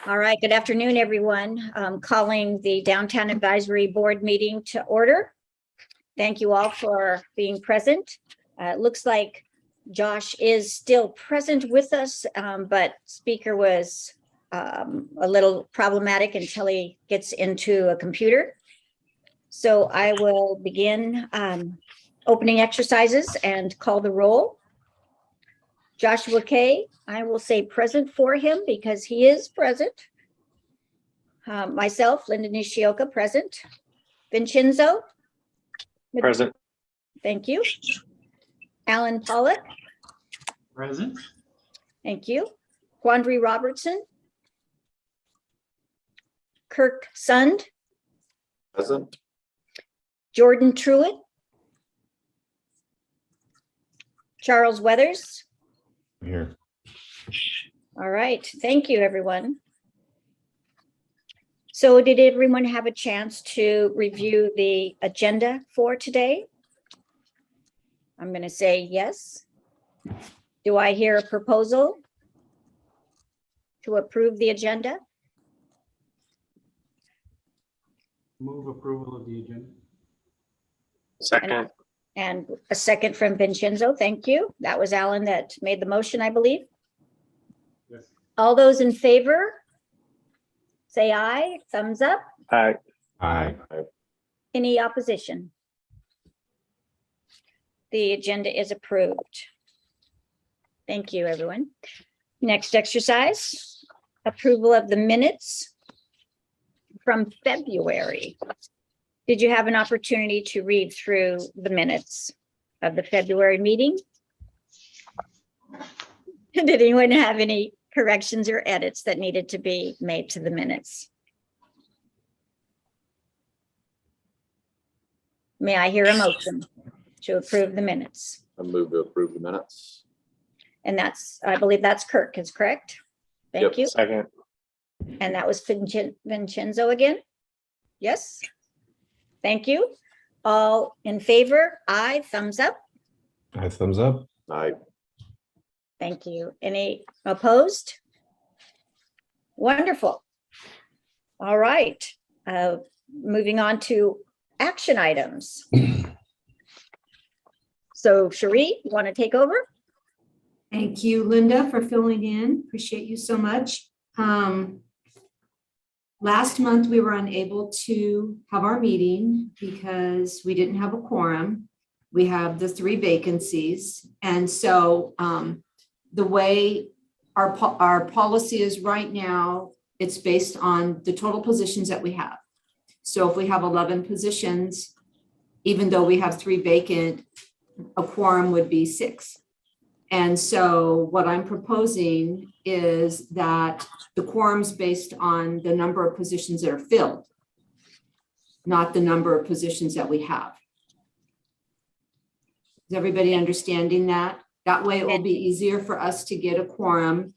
All right, good afternoon, everyone. Calling the Downtown Advisory Board meeting to order. Thank you all for being present. It looks like Josh is still present with us, but speaker was a little problematic until he gets into a computer. So I will begin opening exercises and call the roll. Joshua Kay, I will say present for him because he is present. Myself, Linda Nishioka, present. Vincenzo? Present. Thank you. Alan Pollock? Present. Thank you. Quandary Robertson? Kirk Sund? Present. Jordan Truitt? Charles Weathers? Here. All right, thank you, everyone. So did everyone have a chance to review the agenda for today? I'm going to say yes. Do I hear a proposal to approve the agenda? Move approval of the agenda. Second. And a second from Vincenzo. Thank you. That was Alan that made the motion, I believe. Yes. All those in favor? Say aye. Thumbs up. Aye. Aye. Any opposition? The agenda is approved. Thank you, everyone. Next exercise, approval of the minutes from February. Did you have an opportunity to read through the minutes of the February meeting? Did anyone have any corrections or edits that needed to be made to the minutes? May I hear a motion to approve the minutes? I move to approve the minutes. And that's, I believe that's Kirk, is correct? Thank you. Second. And that was Vincenzo again? Yes? Thank you. All in favor? Aye, thumbs up. Aye, thumbs up. Aye. Thank you. Any opposed? Wonderful. All right. Moving on to action items. So Cherie, you want to take over? Thank you, Linda, for filling in. Appreciate you so much. Last month, we were unable to have our meeting because we didn't have a quorum. We have the 3 vacancies. And so the way our policy is right now, it's based on the total positions that we have. So if we have 11 positions, even though we have 3 vacant, a quorum would be 6. And so what I'm proposing is that the quorum's based on the number of positions that are filled, not the number of positions that we have. Is everybody understanding that? That way it will be easier for us to get a quorum,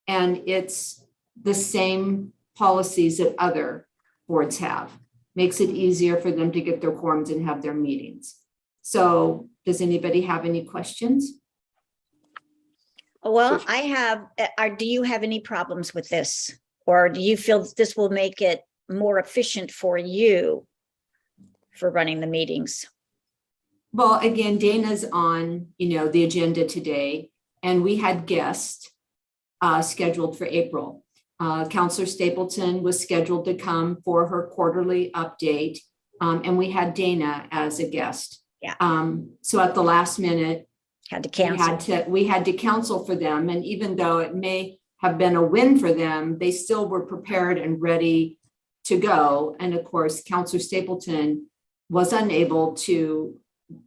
and it's the same policies that other boards have. Makes it easier for them to get their quorums and have their meetings. So does anybody have any questions? Well, I have, do you have any problems with this? Or do you feel that this will make it more efficient for you for running the meetings? Well, again, Dana's on, the agenda today, and we had guests scheduled for April. Counselor Stapleton was scheduled to come for her quarterly update, and we had Dana as a guest. Yeah. So at the last minute, Had to cancel. we had to cancel for them. And even though it may have been a win for them, they still were prepared and ready to go. And of course, Counselor Stapleton was unable to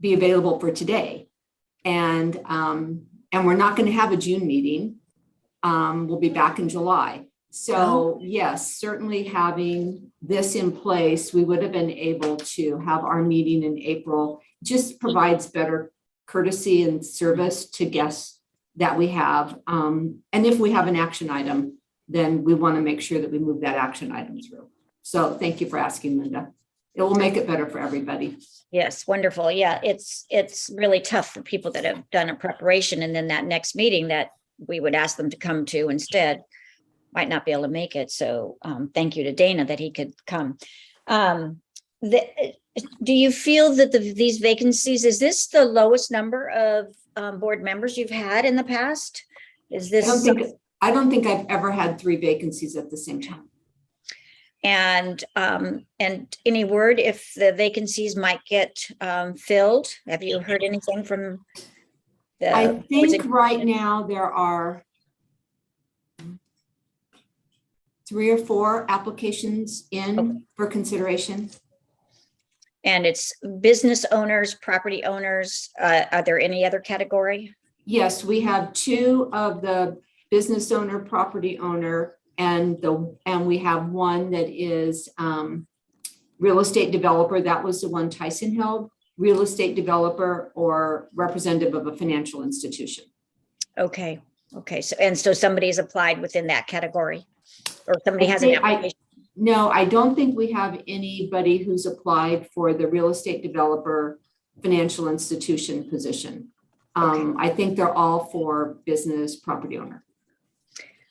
be available for today. And we're not going to have a June meeting. We'll be back in July. So yes, certainly having this in place, we would have been able to have our meeting in April. Just provides better courtesy and service to guests that we have. And if we have an action item, then we want to make sure that we move that action item through. So thank you for asking, Linda. It will make it better for everybody. Yes, wonderful. Yeah, it's really tough for people that have done a preparation and then that next meeting that we would ask them to come to instead. might not be able to make it. So thank you to Dana that he could come. Do you feel that these vacancies, is this the lowest number of board members you've had in the past? Is this? I don't think I've ever had 3 vacancies at the same time. And any word if the vacancies might get filled? Have you heard anything from the? I think right now there are 3 or 4 applications in for consideration. And it's business owners, property owners. Are there any other category? Yes, we have 2 of the business owner, property owner, and we have one that is real estate developer. That was the one Tyson held. Real estate developer or representative of a financial institution. Okay. So somebody's applied within that category, or somebody has an application. No, I don't think we have anybody who's applied for the real estate developer financial institution position. I think they're all for business property owner.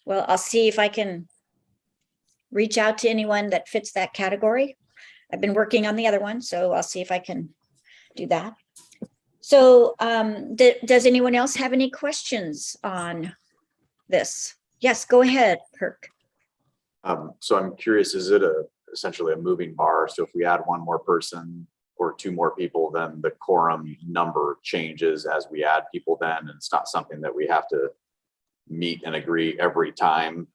Well, I'll see if I can reach out to anyone that fits that category. I've been working on the other one, so I'll see if I can do that. So does anyone else have any questions on this? Yes, go ahead, Kirk. So I'm curious, is it essentially a moving bar? So if we add 1 more person or 2 more people, then the quorum number changes as we add people then, and it's not something that we have to meet and agree every time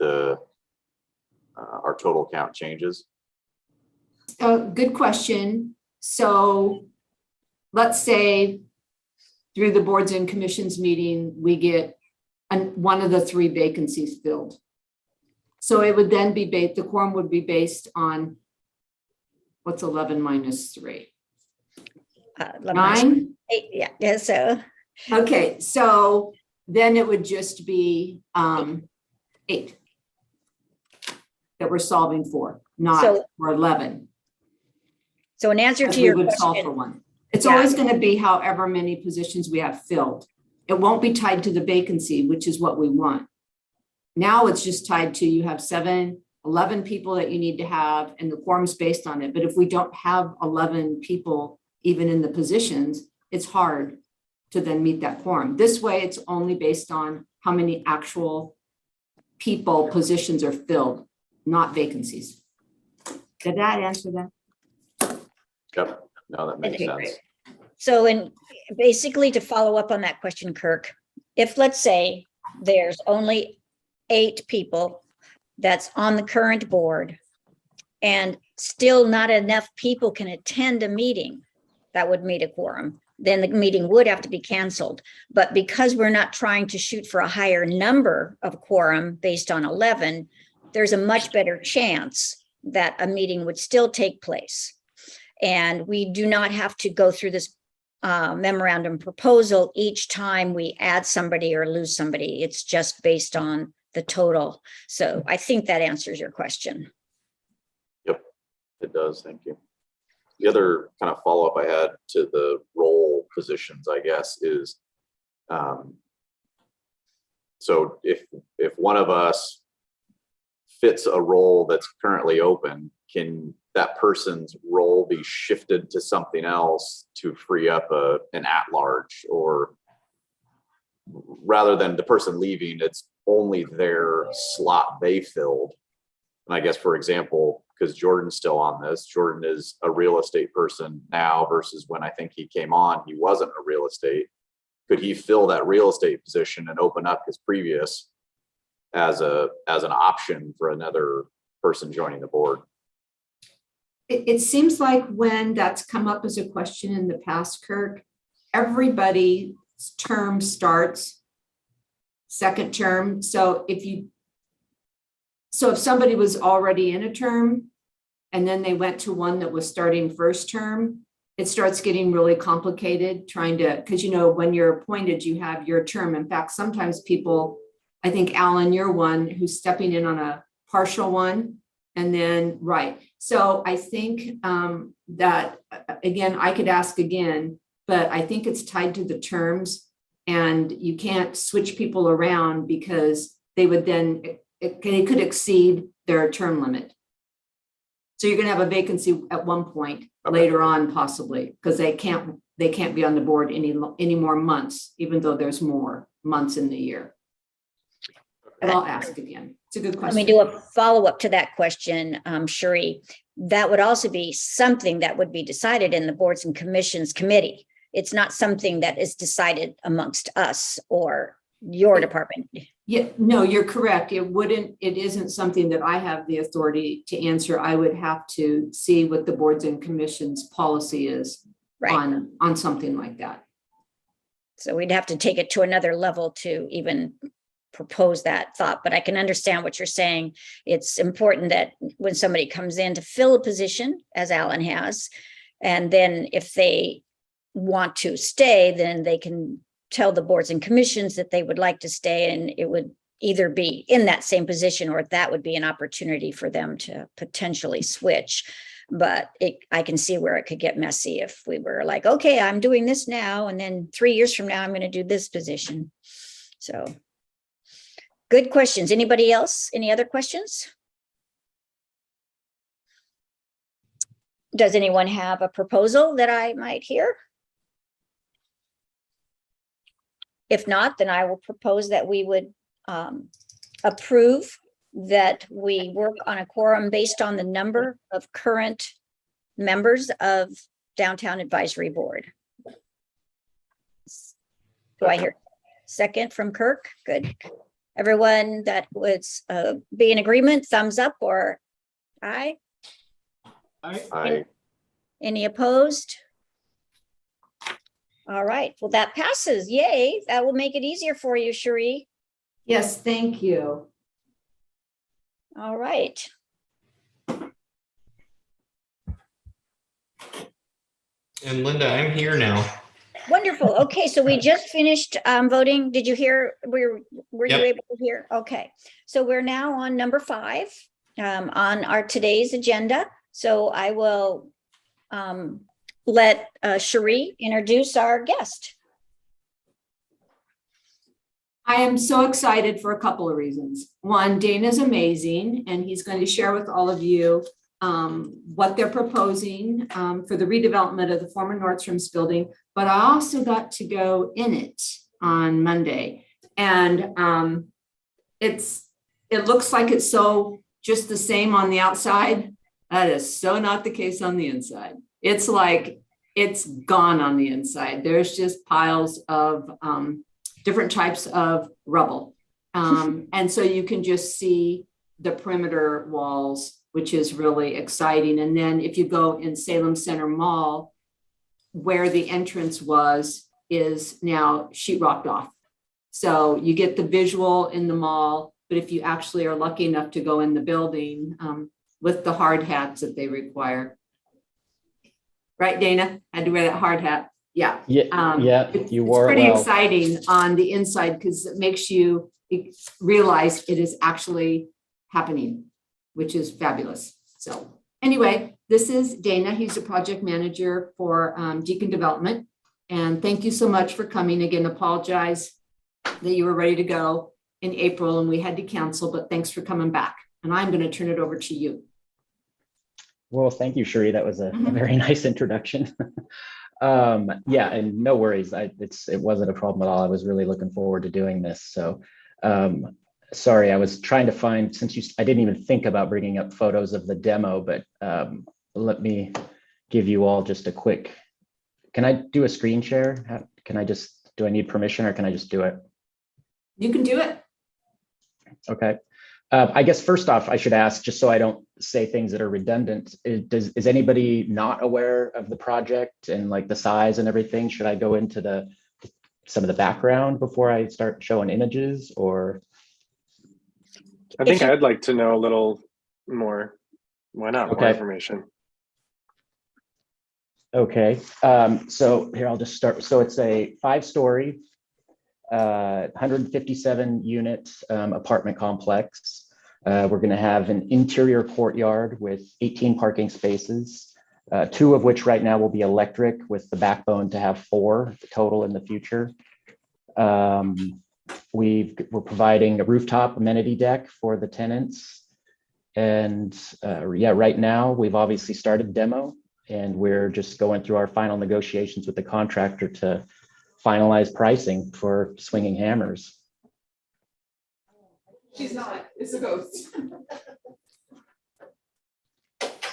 our total count changes? Good question. So let's say through the boards and commissions meeting, we get one of the 3 vacancies filled. So it would then be the quorum would be based on what's 11 minus 3? 9? 8, yeah, so. Okay, so then it would just be 8 that we're solving for, not for 11. So in answer to We your would solve for question, 1. It's always going to be however many positions we have filled. It won't be tied to the vacancy, which is what we want. Now it's just tied to you have 11 people that you need to have, and the quorum's based on it. But if we don't have 11 people even in the positions, it's hard to then meet that quorum. This way, it's only based on how many actual positions are filled, not vacancies. Did that answer that? Yep. No, that makes sense. So basically to follow up on that question, Kirk, if let's say there's only 8 people that's on the current board and still not enough people can attend a meeting that would meet a quorum, then the meeting would have to be canceled. But because we're not trying to shoot for a higher number of quorum based on 11, there's a much better chance that a meeting would still take place. And we do not have to go through this memorandum proposal each time we add somebody or lose somebody. It's just based on the total. So I think that answers your question. Yep, it does. Thank you. The other kind of follow-up I had to the role positions, I guess, is so if one of us fits a role that's currently open, can that person's role be shifted to something else to free up an at-large? Or rather than the person leaving, it's only their slot they filled. And I guess, for example, because Jordan's still on this, Jordan is a real estate person now versus when I think he came on, he wasn't a real estate. Could he fill that real estate position and open up his previous as an option for another person joining the board? It seems like when that's come up as a question in the past, Kirk, everybody's term starts second term. So if somebody was already in a term and then they went to one that was starting first term, it starts getting really complicated because when you're appointed, you have your term. In fact, sometimes people, I think Alan, you're one who's stepping in on a partial one. And then, right. So I think that, again, I could ask again, but I think it's tied to the terms, and you can't switch people around because they would then it could exceed their term limit. So you're gonna have a vacancy at one point Okay. later on possibly, because they can't be on the board any more months, even though there's more months in the year. But I'll ask again. It's a good Let question. me do a follow-up to that question, Cherie. That would also be something that would be decided in the boards and commissions committee. It's not something that is decided amongst us or your department. Yeah, no, you're correct. It isn't something that I have the authority to answer. I would have to see what the boards and commissions policy is Right. on something like that. So we'd have to take it to another level to even propose that thought, but I can understand what you're saying. It's important that when somebody comes in to fill a position, as Alan has, and then if they want to stay, then they can tell the boards and commissions that they would like to stay, and it would either be in that same position or that would be an opportunity for them to potentially switch. But I can see where it could get messy if we were like, okay, I'm doing this now, and then 3 years from now, I'm going to do this position. So good questions. Anybody else? Any other questions? Does anyone have a proposal that I might hear? If not, then I will propose that we would approve that we work on a quorum based on the number of current members of Downtown Advisory Board. Do I hear second from Kirk? Good. Everyone that would be in agreement, thumbs up or aye? Any opposed? All right, well, that passes. Yay. That will make it easier for you, Cherie. Yes, thank you. All right. And Linda, I'm here now. Wonderful. Okay, so we just finished voting. Did you hear? Were you Yep. able to hear? Okay, so we're now on number 5 on our today's agenda. So I will let Cherie introduce our guest. I am so excited for a couple of reasons. One, Dana's amazing, and he's going to share with all of you what they're proposing for the redevelopment of the former Nordstrom's building. But I also got to go in it on Monday, and it looks like it's so just the same on the outside. That is so not the case on the inside. It's like it's gone on the inside. There's just piles of different types of rubble. And so you can just see the perimeter walls, which is really exciting. And then if you go in Salem Center Mall, where the entrance was, is now sheetrocked off. So you get the visual in the mall, but if you actually are lucky enough to go in the building with the hard hats that they require. Right, Dana? Had to wear that hard hat. Yeah. Yeah, you wore It's it pretty well. exciting on the inside because it makes you realize it is actually happening, which is fabulous. So anyway, this is Dana. He's a project manager for Deacon Development. And thank you so much for coming. Again, apologize that you were ready to go in April and we had to cancel, but thanks for coming back. And I'm going to turn it over to you. Well, thank you, Cherie. That was a very nice introduction. Yeah, and no worries. It wasn't a problem at all. I was really looking forward to doing this. So sorry, I was trying to find, I didn't even think about bringing up photos of the demo, but let me give you all just a quick, can I do a screen share? Do I need permission or can I just do it? You can do it. Okay. I guess first off, I should ask, just so I don't say things that are redundant, is anybody not aware of the project and like the size and everything? Should I go into some of the background before I start showing images, or? I think I'd like to know a little more. Why not more Okay. information? Okay, so here I'll just start. So it's a 5-story, 157 unit apartment complex. We're going to have an interior courtyard with 18 parking spaces, 2 of which right now will be electric, with the backbone to have 4 total in the future. we're providing a rooftop amenity deck for the tenants. And yeah, right now we've obviously started demo, and we're just going through our final negotiations with the contractor to finalize pricing for swinging hammers. She's not, it's a ghost.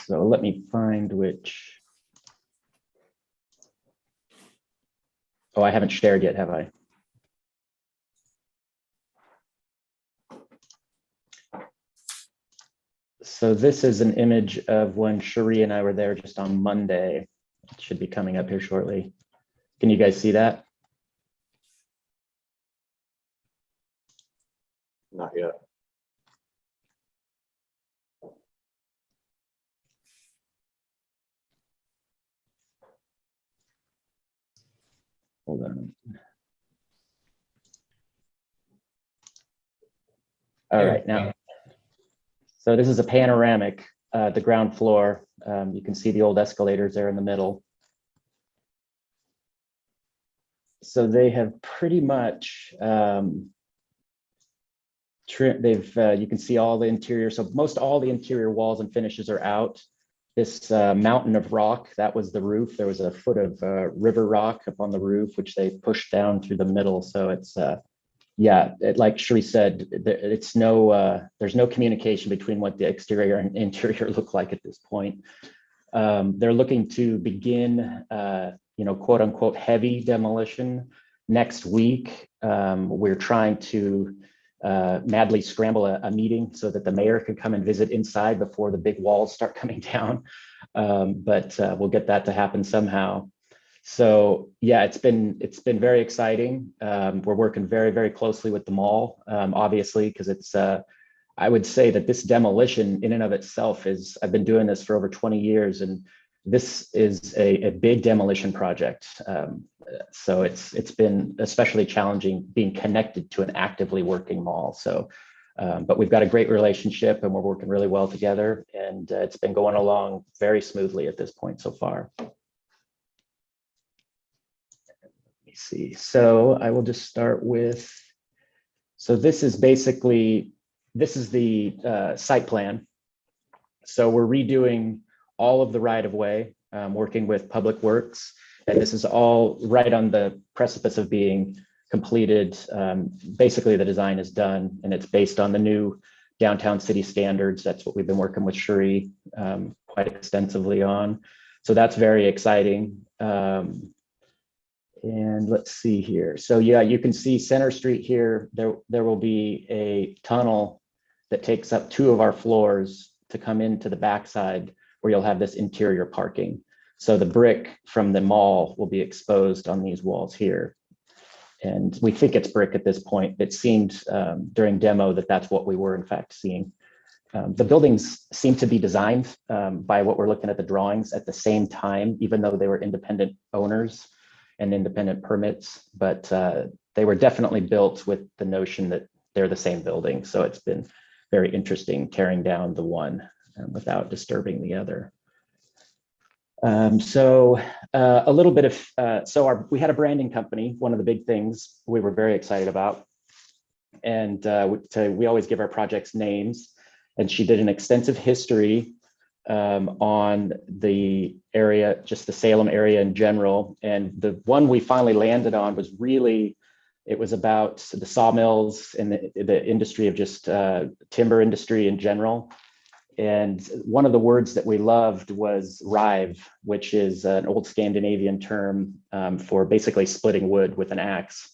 So let me find which. Oh, I haven't shared yet, have I? So this is an image of when Cherie and I were there just on Monday. It should be coming up here shortly. Can you guys see that? Not yet. Hold on. All right, now. So this is a panoramic, the ground floor. You can see the old escalators there in the middle. So they have pretty much, you can see all the interior. So most all the interior walls and finishes are out. This mountain of rock, that was the roof. There was a foot of river rock up on the roof, which they pushed down through the middle. So it's, yeah, like Cherie said, there's no communication between what the exterior and interior look like at this point. They're looking to begin, quote unquote, heavy demolition next week. We're trying to madly scramble a meeting so that the mayor could come and visit inside before the big walls start coming down. But we'll get that to happen somehow. So yeah, it's been very exciting. We're working very, very closely with the mall, obviously, because it's, I would say that this demolition in and of itself is, I've been doing this for over 20 years, and this is a big demolition project. So it's been especially challenging being connected to an actively working mall. So, but we've got a great relationship and we're working really well together, and it's been going along very smoothly at this point so far. See, so I will just start with, so this is basically, this is the site plan. So we're redoing all of the right of way, working with Public Works, and this is all right on the precipice of being completed. Basically the design is done and it's based on the new downtown city standards. That's what we've been working with Cherie quite extensively on. So that's very exciting. And let's see here. So yeah, you can see Center Street here. There will be a tunnel that takes up 2 of our floors to come into the backside where you'll have this interior parking. So the brick from the mall will be exposed on these walls here. And we think it's brick at this point. It seemed during demo that that's what we were in fact seeing. The buildings seem to be designed by what we're looking at the drawings at the same time, even though they were independent owners and independent permits, but they were definitely built with the notion that they're the same building. So it's been very interesting tearing down the one without disturbing the other. So a little bit of, we had a branding company, one of the big things we were very excited about. And we always give our projects names, and she did an extensive history on the area, just the Salem area in general. And the one we finally landed on was really, it was about the sawmills and the industry of just timber industry in general. And one of the words that we loved was rive, which is an old Scandinavian term for basically splitting wood with an axe.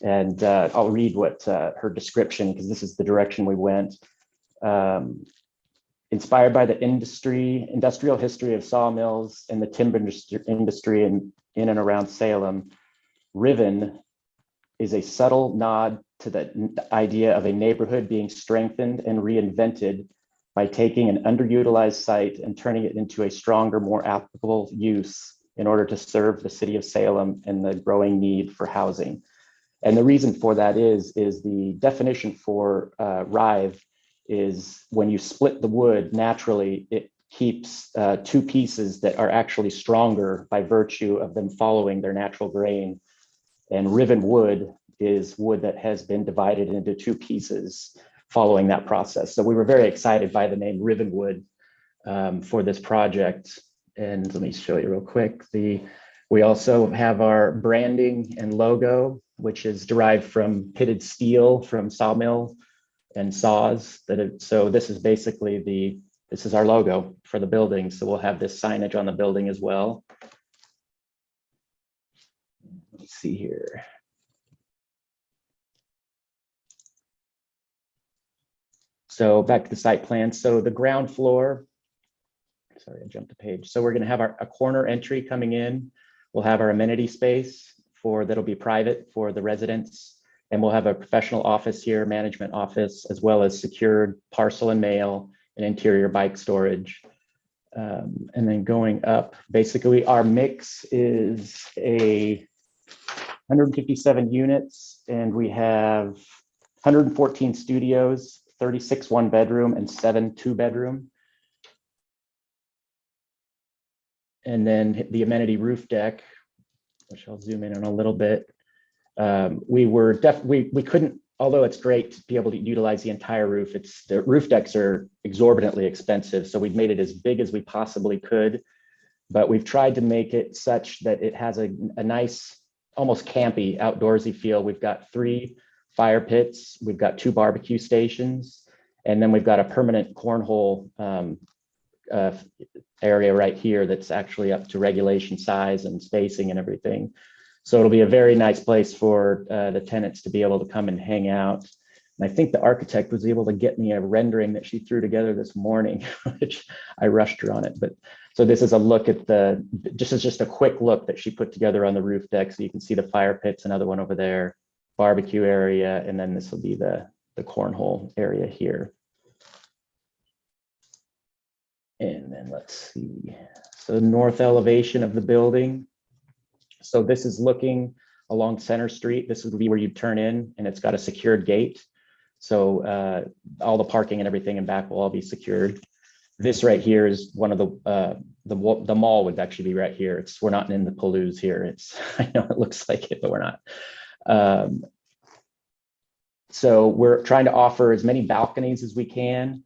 And I'll read what her description, because this is the direction we went. Inspired by the industrial history of sawmills and the timber industry in and around Salem, riven is a subtle nod to the idea of a neighborhood being strengthened and reinvented by taking an underutilized site and turning it into a stronger, more applicable use in order to serve the city of Salem and the growing need for housing. And the reason for that is the definition for rive is when you split the wood, naturally, it keeps 2 pieces that are actually stronger by virtue of them following their natural grain. And riven wood is wood that has been divided into two pieces following that process. So we were very excited by the name Rivenwood for this project. And let me show you real quick. We also have our branding and logo, which is derived from pitted steel from sawmill and saws. So this is basically this is our logo for the building. So we'll have this signage on the building as well. Let's see here. So back to the site plan. So the ground floor, sorry, I jumped a page. So we're going to have a corner entry coming in. We'll have our amenity space that'll be private for the residents. And we'll have a professional office here, management office, as well as secured parcel and mail and interior bike storage. And then going up, basically our mix is 157 units, and we have 114 studios, 36 one bedroom and 7 two bedroom. And then the amenity roof deck, which I'll zoom in on a little bit. We couldn't, although it's great to be able to utilize the entire roof, the roof decks are exorbitantly expensive. So we've made it as big as we possibly could, but we've tried to make it such that it has a nice, almost campy, outdoorsy feel. We've got 3 fire pits, we've got 2 barbecue stations, and then we've got a permanent cornhole area right here that's actually up to regulation size and spacing and everything. So it'll be a very nice place for the tenants to be able to come and hang out. And I think the architect was able to get me a rendering that she threw together this morning, which I rushed her on it. But so this is a look at just a quick look that she put together on the roof deck. So you can see the fire pits, another one over there, barbecue area, and then this will be the cornhole area here. And then let's see. So the north elevation of the building. So this is looking along Center Street. This would be where you turn in, and it's got a secured gate. So all the parking and everything in back will all be secured. This right here is one of the mall would actually be right here. We're not in the Palouse here. I know it looks like it, but we're not. So we're trying to offer as many balconies as we can.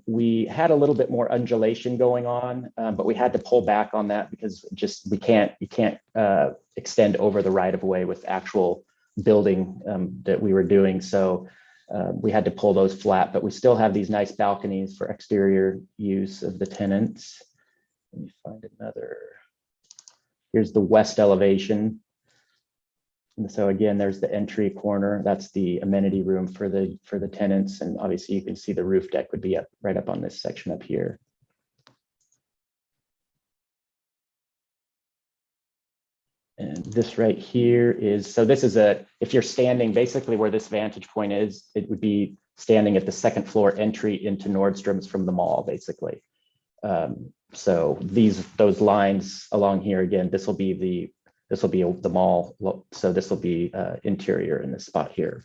We had a little bit more undulation going on, but we had to pull back on that because you can't extend over the right of way with actual building that we were doing. So we had to pull those flat, but we still have these nice balconies for exterior use of the tenants. Let me find another. Here's the west elevation. And so again, there's the entry corner. That's the amenity room for the tenants. And obviously you can see the roof deck would be right up on this section up here. And this right here is, so this is if you're standing basically where this vantage point is, it would be standing at the second floor entry into Nordstrom's from the mall, basically. So those lines along here, again, this will be the mall. So this will be interior in this spot here.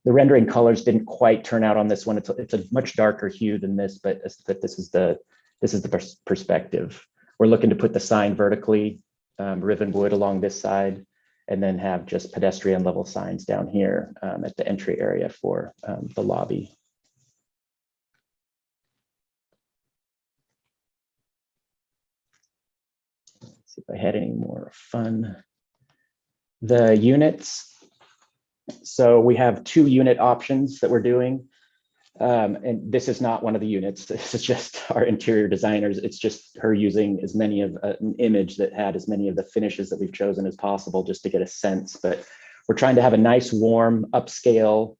The rendering colors didn't quite turn out on this one. It's a much darker hue than this, but this is the perspective. We're looking to put the sign vertically, riven wood along this side, and then have just pedestrian level signs down here at the entry area for the lobby. Let's see if I had any more fun. The units. So we have 2 unit options that we're doing. And this is not one of the units. This is just our interior designers. It's just her using as many of an image that had as many of the finishes that we've chosen as possible just to get a sense. But we're trying to have a nice, warm, upscale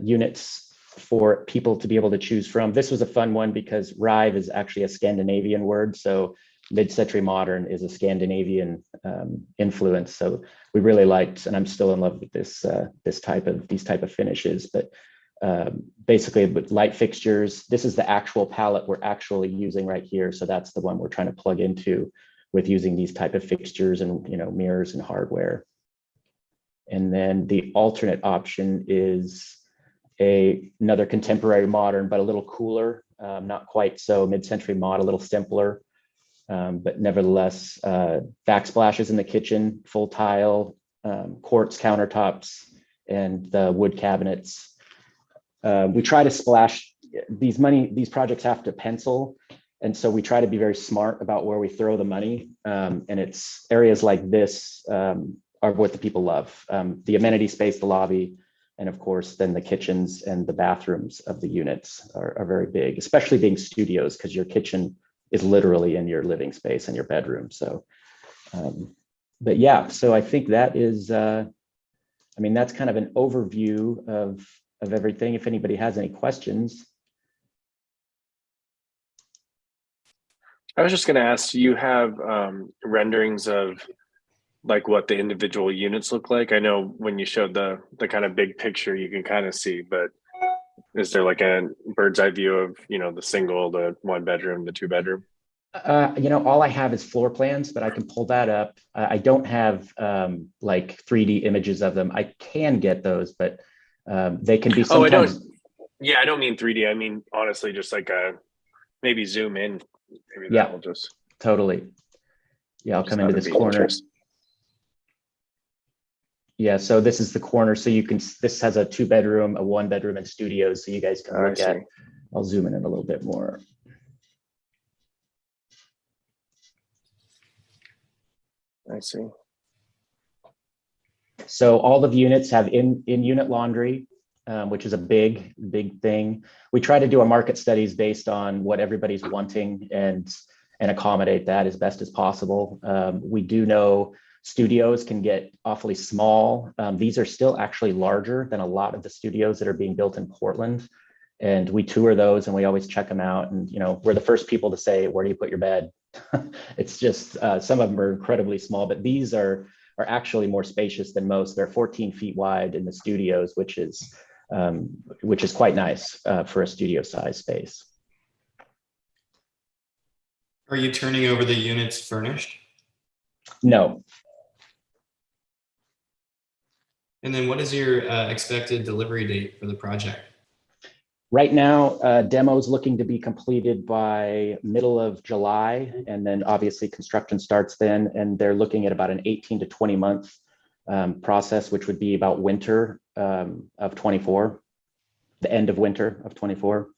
units for people to be able to choose from. This was a fun one because Rive is actually a Scandinavian word. So mid-century modern is a Scandinavian influence. So we really liked, and I'm still in love with these type of finishes. But basically with light fixtures, this is the actual palette we're actually using right here. So that's the one we're trying to plug into with using these type of fixtures and mirrors and hardware. And then the alternate option is another contemporary modern, but a little cooler, not quite so mid-century mod, a little simpler, but nevertheless, backsplashes in the kitchen, full tile, quartz countertops, and the wood cabinets. We try to splash these projects have to pencil. And so we try to be very smart about where we throw the money. And it's areas like this are what the people love. The amenity space, the lobby, and of course, then the kitchens and the bathrooms of the units are very big, especially being studios, because your kitchen is literally in your living space and your bedroom. So, but yeah, so I think that is, I mean, that's kind of an overview of everything. If anybody has any questions. I was just going to ask, do you have renderings of like what the individual units look like? I know when you showed the kind of big picture, you can kind of see, but is there like a bird's eye view of, you know, the single, the 1 bedroom, the 2 bedroom? You know, all I have is floor plans, but I can pull that up. I don't have like 3D images of them. I can get those, but they can be sometimes. Yeah, I don't mean 3D. I mean, honestly, just like maybe zoom in. Maybe Yeah, that will just totally. Yeah, I'll come into that'd this be corner. interesting. Yeah, so this is the corner. So you can, this has a 2 bedroom, a 1 bedroom and studios. So you guys can I look at, see. I'll zoom in a little bit more. I see. So all of the units have in-unit laundry, which is a big thing. We try to do our market studies based on what everybody's wanting and accommodate that as best as possible. We do know studios can get awfully small. These are still actually larger than a lot of the studios that are being built in Portland. And we tour those and we always check them out. And, you know, we're the first people to say, where do you put your bed? It's just, some of them are incredibly small, but these are actually more spacious than most. They're 14 feet wide in the studios, which is quite nice for a studio size space. Are you turning over the units furnished? No. And then what is your expected delivery date for the project? Right now, demo's looking to be completed by middle of July, and then obviously construction starts then, and they're looking at about an 18 to 20 month process, which would be about winter of 24, the end of winter of 24.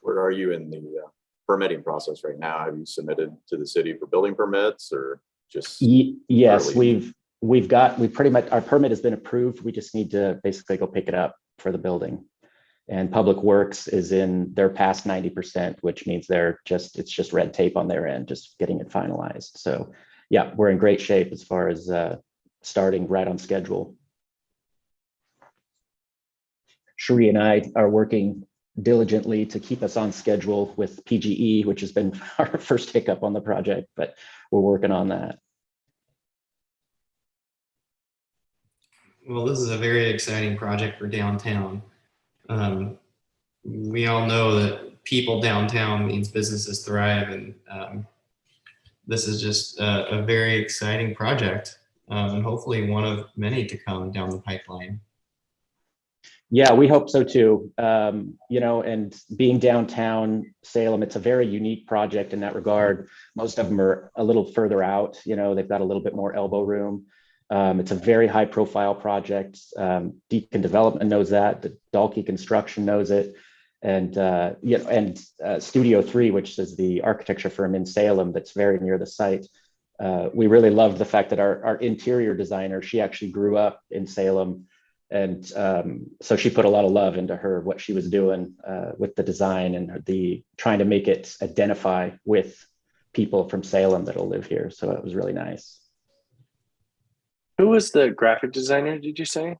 Where are you in the permitting process right now? Have you submitted to the city for building permits or just? Yes, early? we pretty much, our permit has been approved. We just need to basically go pick it up for the building. And Public Works is they're past 90%, which means it's just red tape on their end, just getting it finalized. So yeah, we're in great shape as far as starting right on schedule. Cherie and I are working diligently to keep us on schedule with PGE, which has been our first hiccup on the project, but we're working on that. Well, this is a very exciting project for downtown. We all know that people downtown means businesses thrive, and this is just a very exciting project, and hopefully one of many to come down the pipeline. Yeah, we hope so too. You know, and being downtown Salem, it's a very unique project in that regard. Most of them are a little further out, you know, they've got a little bit more elbow room. It's a very high profile project. Deacon Development knows that, the Dalkey Construction knows it. And, you know, and Studio 3, which is the architecture firm in Salem that's very near the site. We really loved the fact that our interior designer, she actually grew up in Salem. And so she put a lot of love into what she was doing with the design and trying to make it identify with people from Salem that'll live here. So it was really nice. Who was the graphic designer, did you say?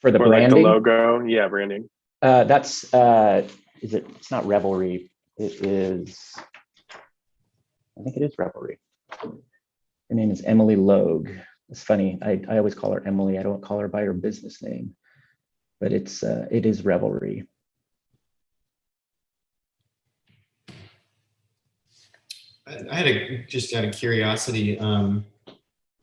For the Or like the branding? logo? Yeah, branding. It's not Revelry. It is, I think it is Revelry. Her name is Emily Logue. It's funny, I always call her Emily. I don't call her by her business name, but it is Revelry. I had just out of curiosity,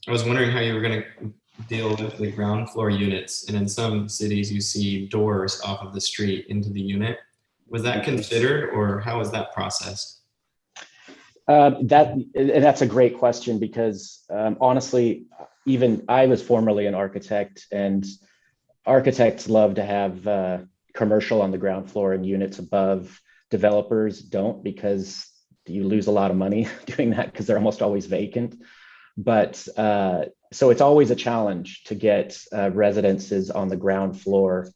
I was wondering how you were going to deal with the ground floor units, and in some cities you see doors off of the street into the unit. Was that considered, or how was that processed? That's a great question because honestly, even I was formerly an architect, and architects love to have commercial on the ground floor and units above. Developers don't, because you lose a lot of money doing that because they're almost always vacant. But so it's always a challenge to get residences on the ground floor.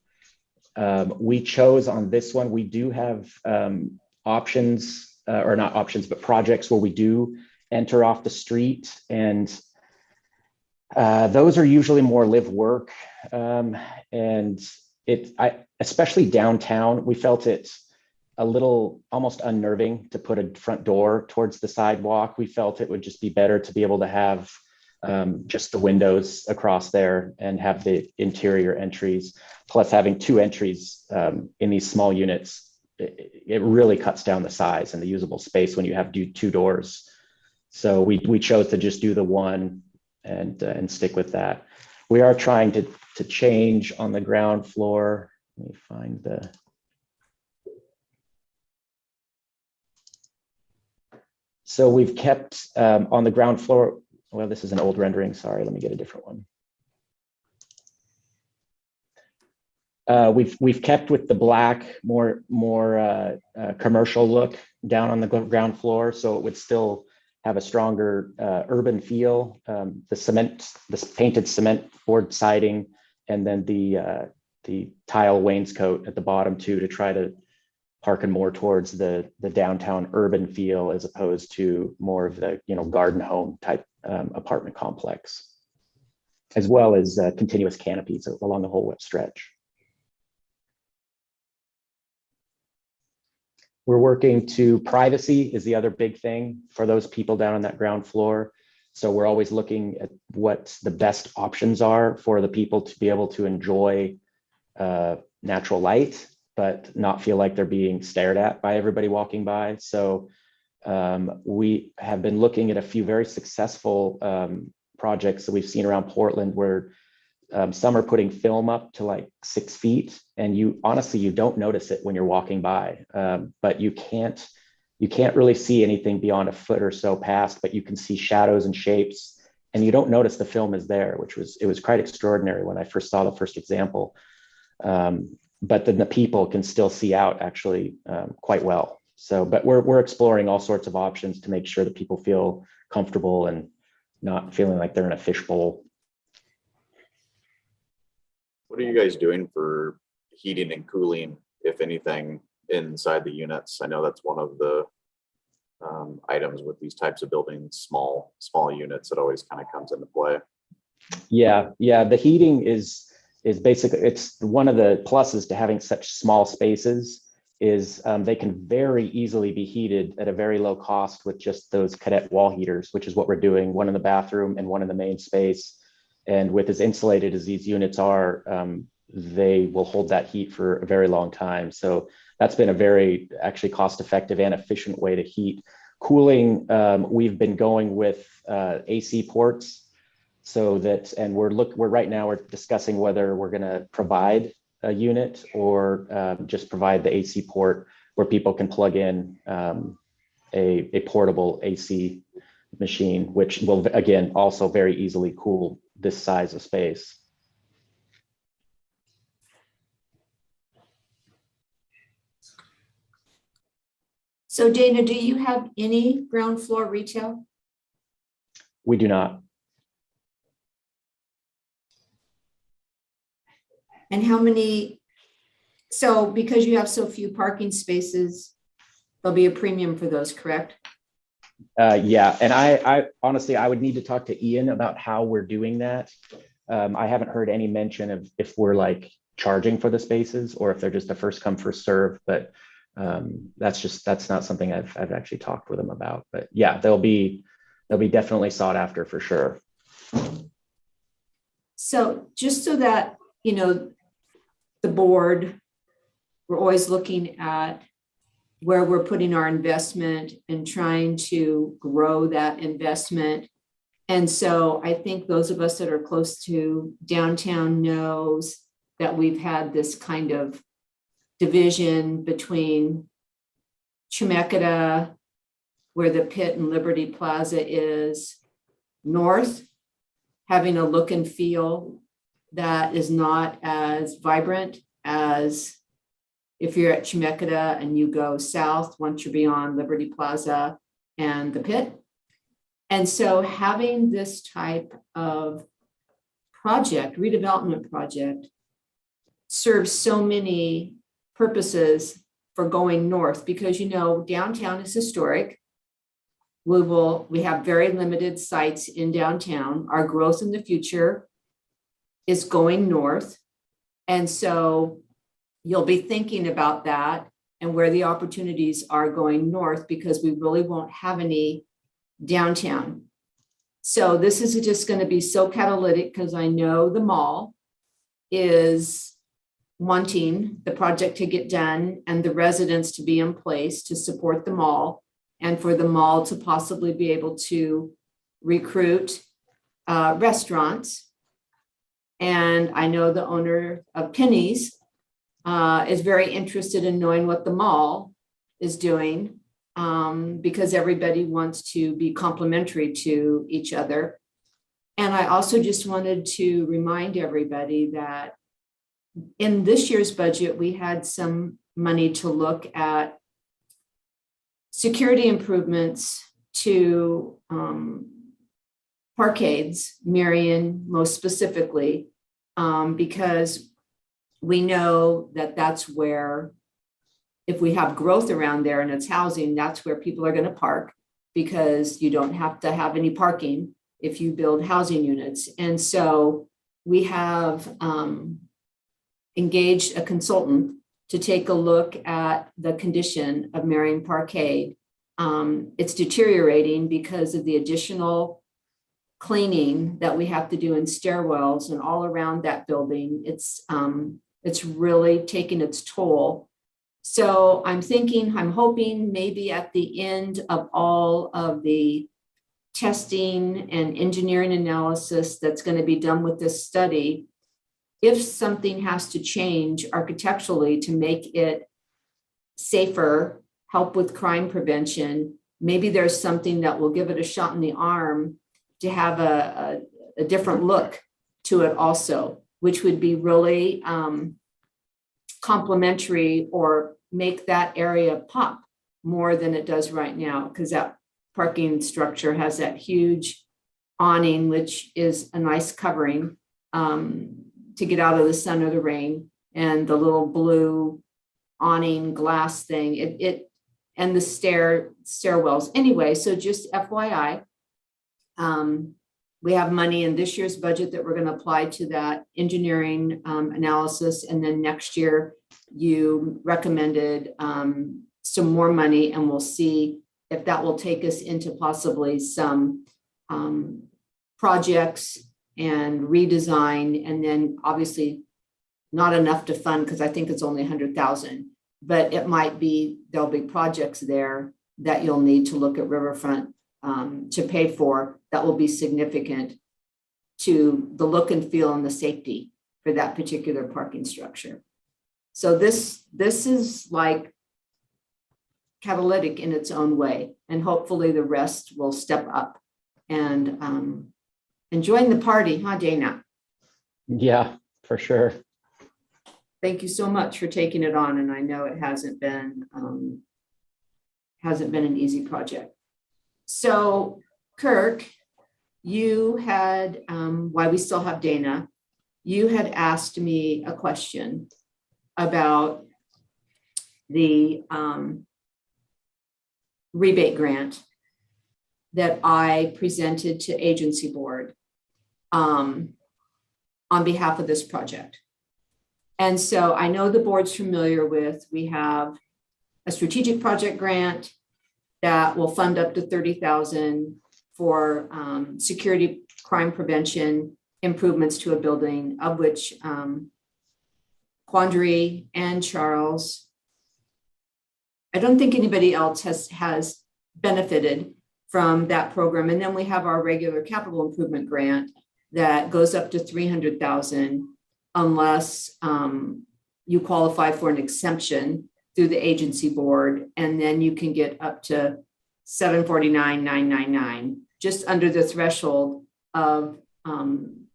We chose on this one, we do have options, or not options, but projects where we do enter off the street. And those are usually more live work. And especially downtown, we felt it a little almost unnerving to put a front door towards the sidewalk. We felt it would just be better to be able to have just the windows across there and have the interior entries, plus having two entries in these small units. It really cuts down the size and the usable space when you have two doors. So we chose to just do the one and stick with that. We are trying to change on the ground floor. Let me find the. So we've kept on the ground floor. Well, this is an old rendering. Sorry, let me get a different one. We've kept with the black, more commercial look down on the ground floor, so it would still have a stronger urban feel. The painted cement board siding, and then the tile wainscot at the bottom too, to try to harken more towards the downtown urban feel as opposed to more of the garden home type apartment complex, as well as continuous canopies along the whole stretch. We're working to privacy is the other big thing for those people down on that ground floor. So we're always looking at what the best options are for the people to be able to enjoy natural light, but not feel like they're being stared at by everybody walking by. So we have been looking at a few very successful projects that we've seen around Portland, where some are putting film up to like 6 feet, and you don't notice it when you're walking by, but you can't really see anything beyond a foot or so past, but you can see shadows and shapes, and you don't notice the film is there, it was quite extraordinary when I first saw the first example. But then the people can still see out actually quite well. So, but we're exploring all sorts of options to make sure that people feel comfortable and not feeling like they're in a fishbowl. What are you guys doing for heating and cooling, if anything, inside the units? I know that's one of the items with these types of buildings, small units, that always kind of comes into play. Yeah. The heating is basically, it's one of the pluses to having such small spaces is they can very easily be heated at a very low cost with just those cadet wall heaters, which is what we're doing, one in the bathroom and one in the main space. And with as insulated as these units are, they will hold that heat for a very long time. So that's been a very actually cost-effective and efficient way to heat. Cooling, we've been going with AC ports, so that, and we're right now we're discussing whether we're going to provide a unit or just provide the AC port where people can plug in a portable AC machine, which will again also very easily cool this size of space. So Dana, do you have any ground floor retail? We do not. And how many, so because you have so few parking spaces, there'll be a premium for those, correct? Yeah, and I honestly, I would need to talk to Ian about how we're doing that. I haven't heard any mention of if we're like charging for the spaces or if they're just a first come first serve, but that's not something I've actually talked with them about. But yeah, they'll be definitely sought after for sure. So just so that, the board, we're always looking at where we're putting our investment and trying to grow that investment. And so I think those of us that are close to downtown knows that we've had this kind of division between Chemeketa, where the pit and Liberty Plaza is, north, having a look and feel that is not as vibrant as if you're at Chemeketa and you go south once you're beyond Liberty Plaza and the pit. And so having this type of project, redevelopment project, serves so many purposes for going north, because downtown is historic. We have very limited sites in downtown. Our growth in the future is going north. And so you'll be thinking about that and where the opportunities are going north, because we really won't have any downtown. So this is just going to be so catalytic, because I know the mall is wanting the project to get done and the residents to be in place to support the mall, and for the mall to possibly be able to recruit restaurants. And I know the owner of Penny's is very interested in knowing what the mall is doing, because everybody wants to be complementary to each other. And I also just wanted to remind everybody that in this year's budget, we had some money to look at security improvements to parkades, Marion most specifically, because we know that that's where, if we have growth around there and it's housing, that's where people are going to park, because you don't have to have any parking if you build housing units. And so we have engaged a consultant to take a look at the condition of Marion Parkade. It's deteriorating because of the additional cleaning that we have to do in stairwells and all around that building. It's really taking its toll. So I'm hoping maybe at the end of all of the testing and engineering analysis that's going to be done with this study, if something has to change architecturally to make it safer, help with crime prevention, maybe there's something that will give it a shot in the arm to have a different look to it also, which would be really complementary or make that area pop more than it does right now, because that parking structure has that huge awning, which is a nice covering to get out of the sun or the rain, and the little blue awning glass thing, and the stairwells. Anyway, so just FYI, we have money in this year's budget that we're going to apply to that engineering analysis. And then next year, you recommended some more money, and we'll see if that will take us into possibly some projects and redesign. And then obviously not enough to fund, because I think it's only 100,000, but it might be, there'll be projects there that you'll need to look at Riverfront to pay for, that will be significant to the look and feel and the safety for that particular parking structure. So this is like catalytic in its own way, and hopefully the rest will step up and join the party, huh, Dana? Yeah, for sure. Thank you so much for taking it on, and I know it hasn't been an easy project. So Kirk, you had, while we still have Dana, you had asked me a question about the rebate grant that I presented to agency board on behalf of this project. And so I know the board's familiar with, we have a strategic project grant that will fund up to 30,000 for security crime prevention improvements to a building, of which Quandary and Charles, I don't think anybody else has benefited from that program. And then we have our regular capital improvement grant that goes up to 300,000 unless you qualify for an exemption through the agency board. And then you can get up to 749,999, just under the threshold of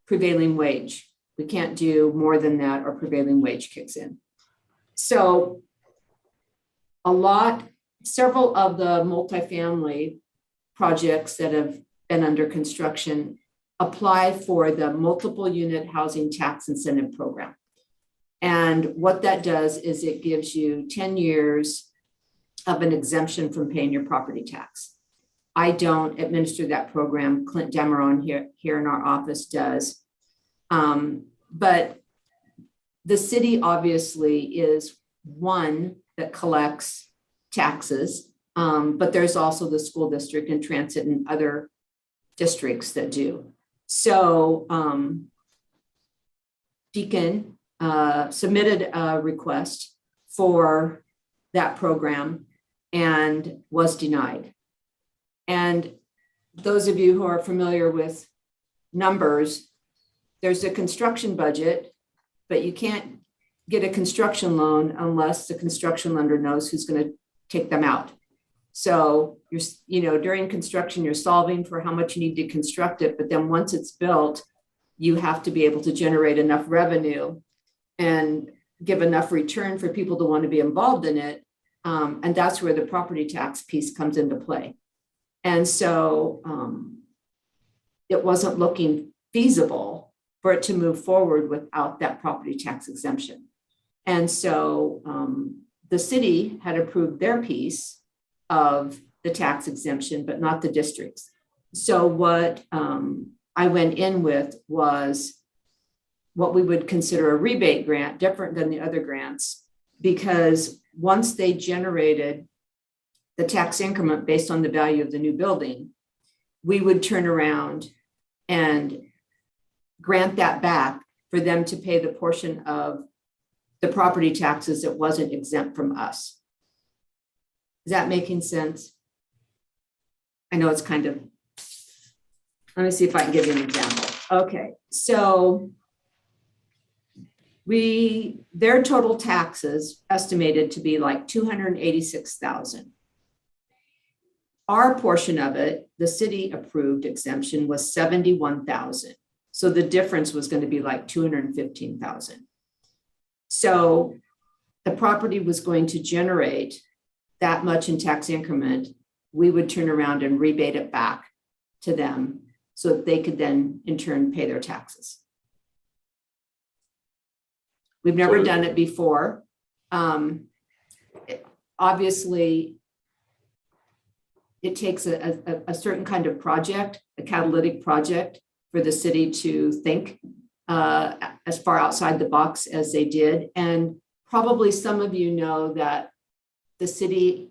prevailing wage. We can't do more than that or prevailing wage kicks in. So several of the multifamily projects that have been under construction apply for the multiple unit housing tax incentive program. And what that does is it gives you 10 years of an exemption from paying your property tax. I don't administer that program. Clint Demeron here in our office does. But the city obviously is one that collects taxes, but there's also the school district and transit and other districts that do. So Deacon submitted a request for that program and was denied. And those of you who are familiar with numbers, there's a construction budget, but you can't get a construction loan unless the construction lender knows who's going to take them out. So during construction, you're solving for how much you need to construct it, but then once it's built, you have to be able to generate enough revenue and give enough return for people to want to be involved in it. And that's where the property tax piece comes into play. And so it wasn't looking feasible for it to move forward without that property tax exemption. And so the city had approved their piece of the tax exemption, but not the districts. So what I went in with was what we would consider a rebate grant, different than the other grants, because once they generated the tax increment based on the value of the new building, we would turn around and grant that back for them to pay the portion of the property taxes that wasn't exempt from us. Is that making sense? I know it's kind of, let me see if I can give you an example. Okay, so their total taxes estimated to be like 286,000. Our portion of it, the city approved exemption, was 71,000. So the difference was going to be like 215,000. So the property was going to generate that much in tax increment. We would turn around and rebate it back to them so that they could then in turn pay their taxes. We've never done it before. Obviously, it takes a certain kind of project, a catalytic project, for the city to think as far outside the box as they did. And probably some of you know that the city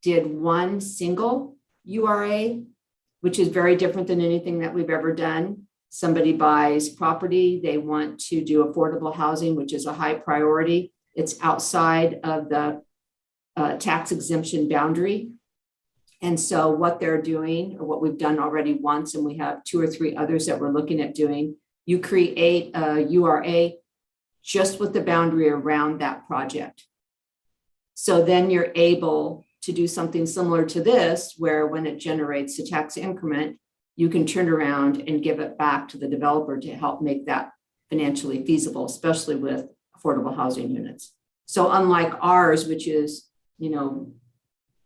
did one single URA, which is very different than anything that we've ever done. Somebody buys property, they want to do affordable housing, which is a high priority. It's outside of the tax exemption boundary. And so what they're doing, or what we've done already once, and we have 2 or 3 others that we're looking at doing, you create a URA just with the boundary around that project. So then you're able to do something similar to this, where when it generates the tax increment, you can turn around and give it back to the developer to help make that financially feasible, especially with affordable housing units. So unlike ours, which is,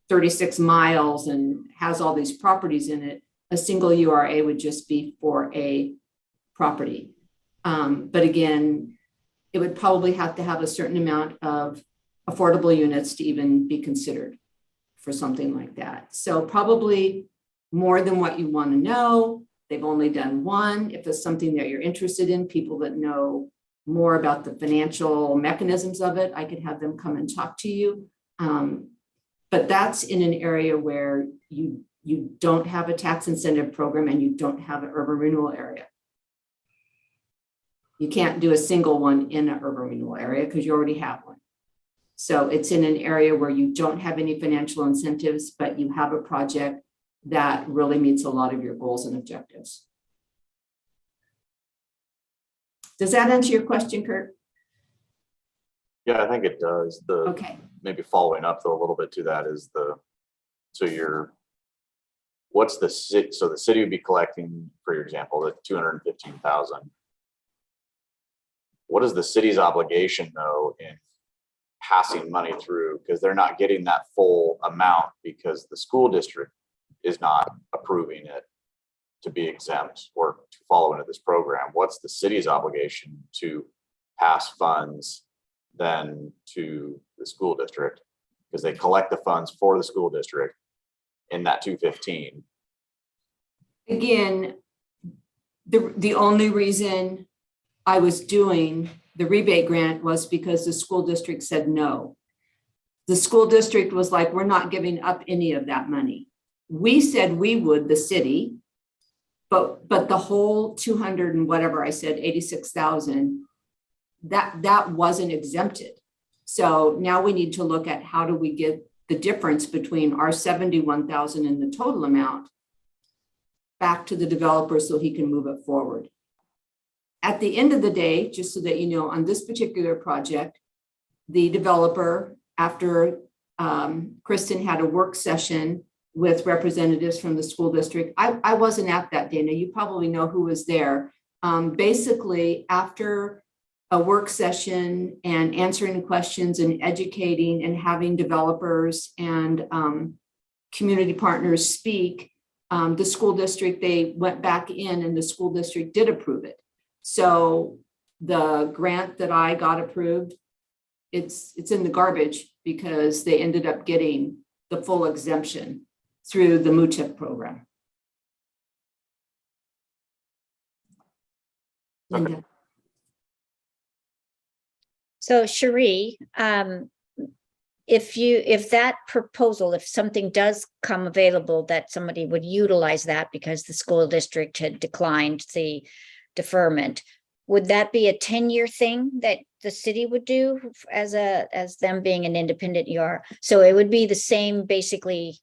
36 miles and has all these properties in it, a single URA would just be for a property. But again, it would probably have to have a certain amount of affordable units to even be considered for something like that. So probably more than what you want to know. They've only done one. If it's something that you're interested in, people that know more about the financial mechanisms of it, I could have them come and talk to you. But that's in an area where you don't have a tax incentive program and you don't have an urban renewal area. You can't do a single one in an urban renewal area because you already have one. So it's in an area where you don't have any financial incentives, but you have a project that really meets a lot of your goals and objectives. Does that answer your question, Kurt? Yeah, I think it does. Okay. Maybe following up though a little bit to that is what's the city? So the city would be collecting, for your example, the 215,000. What is the city's obligation though in passing money through? Because they're not getting that full amount because the school district is not approving it to be exempt or to follow into this program. What's the city's obligation to pass funds then to the school district? Because they collect the funds for the school district in that 215. Again, the only reason I was doing the rebate grant was because the school district said no. The school district was like, we're not giving up any of that money. We said we would, the city, but the whole 200 and whatever I said, 86,000, that wasn't exempted. So now we need to look at how do we get the difference between our 71,000 and the total amount back to the developer so he can move it forward. At the end of the day, just so that you know, on this particular project, the developer, after Kristen had a work session with representatives from the school district, I wasn't at that, Dana, you probably know who was there. Basically, after a work session and answering questions and educating and having developers and community partners speak, the school district, they went back in and the school district did approve it. So the grant that I got approved, it's in the garbage because they ended up getting the full exemption through the MUTIP program. Okay. Linda. So Cherie, if that proposal, if something does come available that somebody would utilize that because the school district had declined the deferment, would that be a 10-year thing that the city would do as them being an independent ER? So it would be the same basically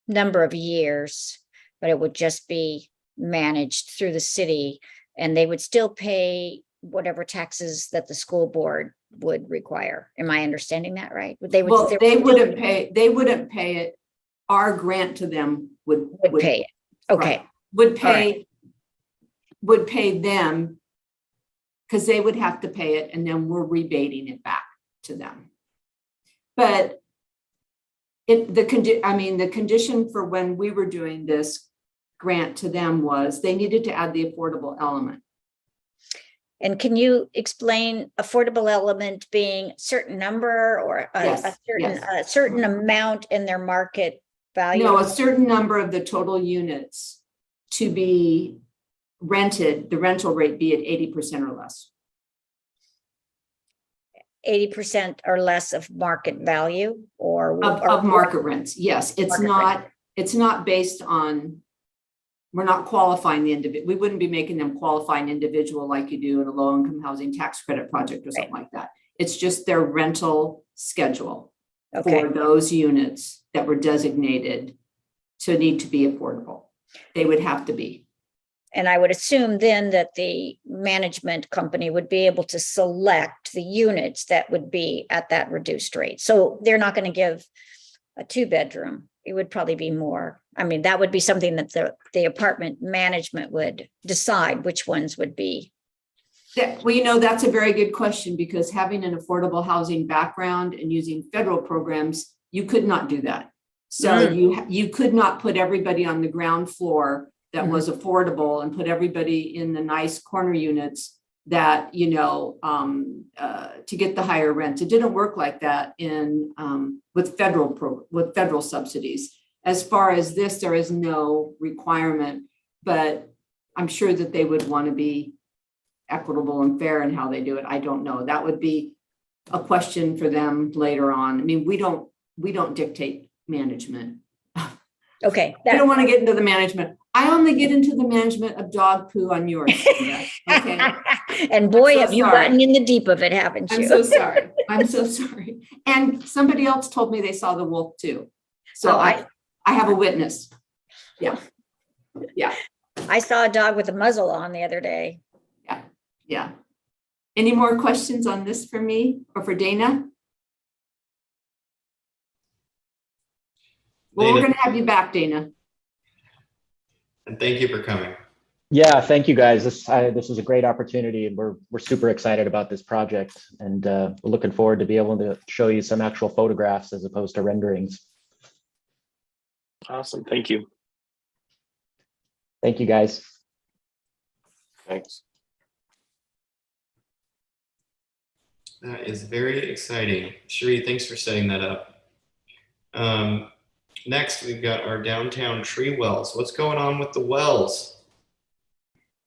number of years, but it would just be managed through the city and they would still pay whatever taxes that the school board would require. Am I understanding that right? They wouldn't pay it. Our grant to them would pay it. Okay. Right. Would pay them because they would have to pay it and then we're rebating it back to them. But the condition for when we were doing this grant to them was they needed to add the affordable element. And can you explain affordable element being a certain number or a certain amount in their market value? No, a certain number of the total units to be rented, the rental rate be at 80% or less. 80% or less of market value or of market rents. Yes, it's not based on, we're not qualifying the individual. We wouldn't be making them qualify an individual like you do in a low income housing tax credit project or something like that. It's just their rental schedule for those units that were designated to need to be affordable. They would have to be. And I would assume then that the management company would be able to select the units that would be at that reduced rate. So they're not going to give a 2-bedroom. It would probably be more. I mean, that would be something that the apartment management would decide which ones would be. Well, that's a very good question because having an affordable housing background and using federal programs, you could not do that. So you could not put everybody on the ground floor that was affordable and put everybody in the nice corner units that, to get the higher rent. It didn't work like that with federal subsidies. As far as this, there is no requirement, but I'm sure that they would want to be equitable and fair in how they do it. I don't know. That would be a question for them later on. I mean, we don't dictate management. Okay. I don't want to get into the management. I only get into the management of dog poo on yours. Okay. And boy, have you gotten in the deep of it, haven't you? I'm so sorry. I'm so sorry. And somebody else told me they saw the wolf too. So I have a witness. Yeah. Yeah. I saw a dog with a muzzle on the other day. Yeah. Any more questions on this for me or for Dana? Well, we're Dana, going to have you back, Dana. and thank you for coming. Yeah, thank you guys. This is a great opportunity, and we're super excited about this project, and we're looking forward to be able to show you some actual photographs as opposed to renderings. Awesome. Thank you. Thank you, guys. Thanks. That is very exciting. Cherie, thanks for setting that up. Next, we've got our downtown tree wells. What's going on with the wells?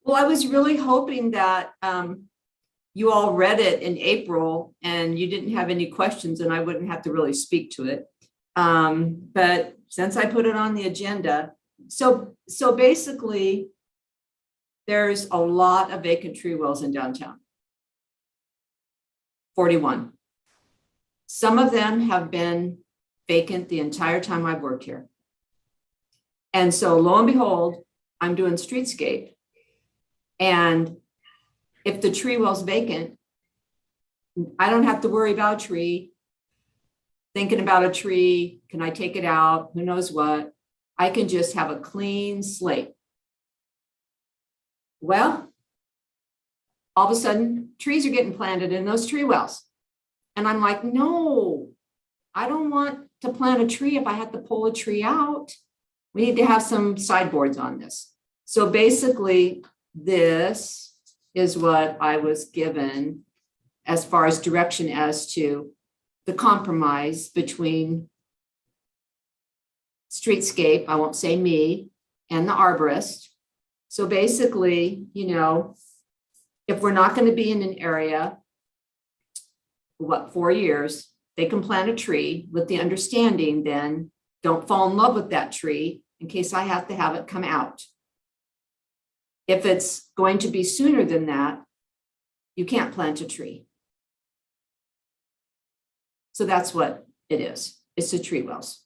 Well, I was really hoping that you all read it in April and you didn't have any questions and I wouldn't have to really speak to it. But since I put it on the agenda, so basically, there's a lot of vacant tree wells in downtown. 41. Some of them have been vacant the entire time I've worked here. And so lo and behold, I'm doing streetscape. And if the tree well's vacant, I don't have to worry about a tree, thinking about a tree, can I take it out? Who knows what? I can just have a clean slate. Well, all of a sudden, trees are getting planted in those tree wells. And I'm like, no, I don't want to plant a tree if I have to pull a tree out. We need to have some sideboards on this. So basically, this is what I was given as far as direction as to the compromise between streetscape, I won't say me, and the arborist. So basically, if we're not going to be in an area, 4 years, they can plant a tree with the understanding then don't fall in love with that tree in case I have to have it come out. If it's going to be sooner than that, you can't plant a tree. So that's what it is. It's the tree wells.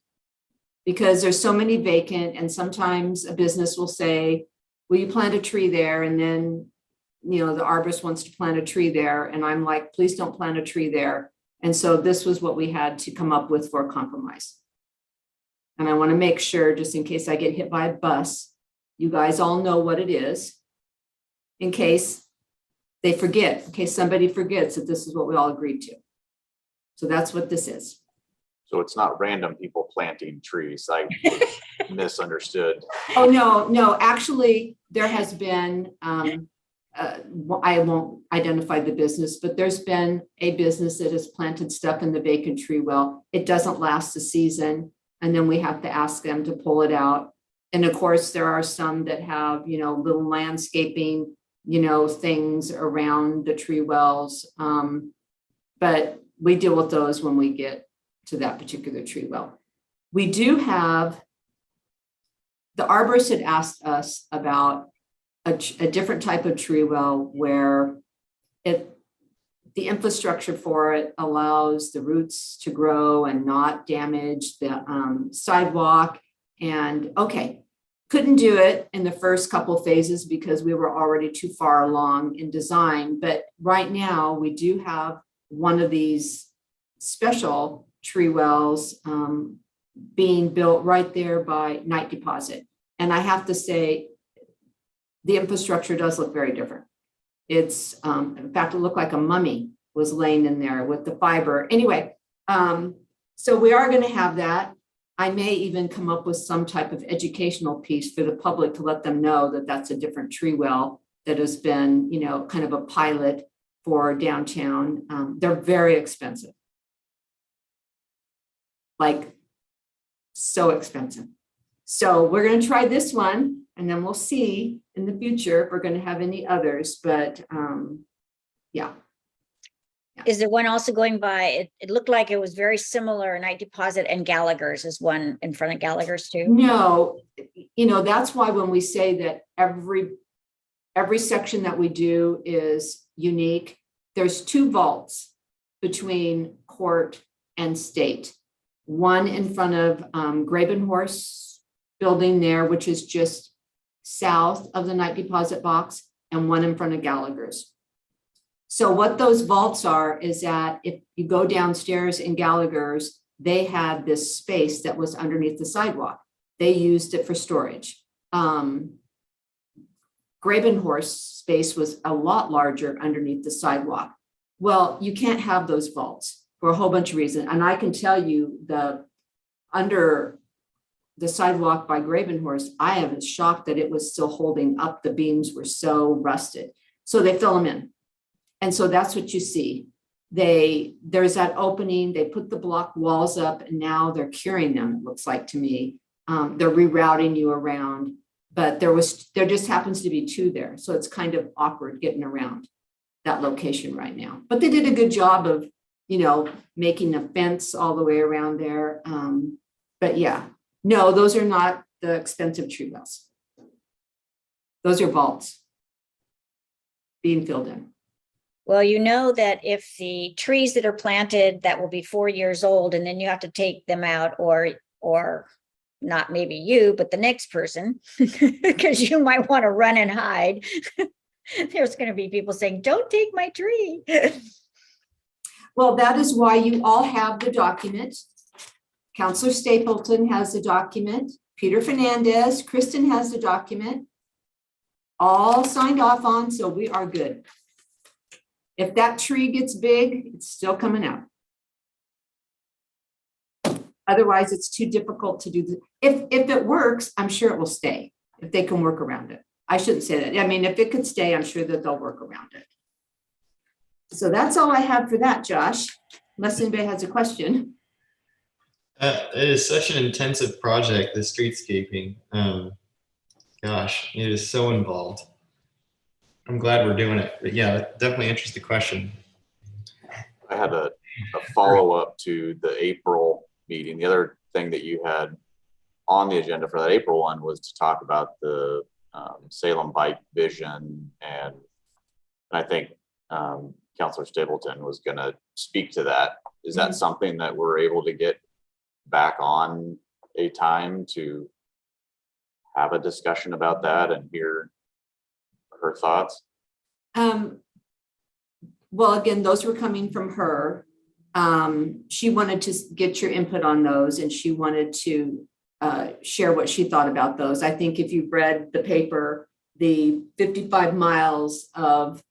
Because there's so many vacant, and sometimes a business will say, will you plant a tree there? And then, the arborist wants to plant a tree there. And I'm like, please don't plant a tree there. And so this was what we had to come up with for a compromise. And I want to make sure, just in case I get hit by a bus, you guys all know what it is, in case they forget, in case somebody forgets that this is what we all agreed to. So that's what this is. So it's not random people planting trees. I misunderstood. Oh, no, actually, there has been, I won't identify the business, but there's been a business that has planted stuff in the vacant tree well. It doesn't last a season, and then we have to ask them to pull it out. And of course, there are some that have, little landscaping, things around the tree wells. But we deal with those when we get to that particular tree well. We do have, the arborist had asked us about a different type of tree well where the infrastructure for it allows the roots to grow and not damage the sidewalk. And okay, couldn't do it in the first couple of phases because we were already too far along in design. But right now we do have one of these special tree wells being built right there by Night Deposit. And I have to say, the infrastructure does look very different. It's, in fact, it looked like a mummy was laying in there with the fiber. Anyway, so we are going to have that. I may even come up with some type of educational piece for the public to let them know that that's a different tree well that has been, kind of a pilot for downtown. They're very expensive. Like, so expensive. So we're going to try this one, and then we'll see in the future if we're going to have any others. But yeah. Is there one also going by, it looked like it was very similar, Night Deposit and Gallagher's is one in front of Gallagher's too? No, that's why when we say that every section that we do is unique, there's 2 vaults between court and state. One in front of Graben Horse building there, which is just south of the night deposit box, and one in front of Gallagher's. So what those vaults are is that if you go downstairs in Gallagher's, they had this space that was underneath the sidewalk. They used it for storage. Gravenhorse space was a lot larger underneath the sidewalk. Well, you can't have those vaults for a whole bunch of reasons. And I can tell you under the sidewalk by Gravenhorse, I am shocked that it was still holding up. The beams were so rusted. So they fill them in. And so that's what you see. There's that opening, they put the block walls up, and now they're curing them, it looks like to me. They're rerouting you around, but there just happens to be two there. So it's kind of awkward getting around that location right now. But they did a good job of, making a fence all the way around there. But yeah, no, those are not the expensive tree wells. Those are vaults being filled in. Well, you know that if the trees that are planted that will be 4 years old, and then you have to take them out, or not maybe you, but the next person, because you might want to run and hide. There's going to be people saying, don't take my tree. Well, that is why you all have the document. Counselor Stapleton has the document. Peter Fernandez, Kristen has the document. All signed off on, so we are good. If that tree gets big, it's still coming out. Otherwise, it's too difficult to do. If it works, I'm sure it will stay, if they can work around it. I shouldn't say that. I mean, if it could stay, I'm sure that they'll work around it. So that's all I have for that, Josh, unless anybody has a question. It is such an intensive project, the streetscaping. Gosh, it is so involved. I'm glad we're doing it. But yeah, that definitely answers the question. I had a follow-up to the April meeting. The other thing that you had on the agenda for that April one was to talk about the Salem bike vision. And I think Councilor Stapleton was going to speak to that. Is that something that we're able to get back on a time to have a discussion about that and hear her thoughts? Well, again, those were coming from her. She wanted to get your input on those, and she wanted to share what she thought about those. I think if you've read the paper, the 55 miles of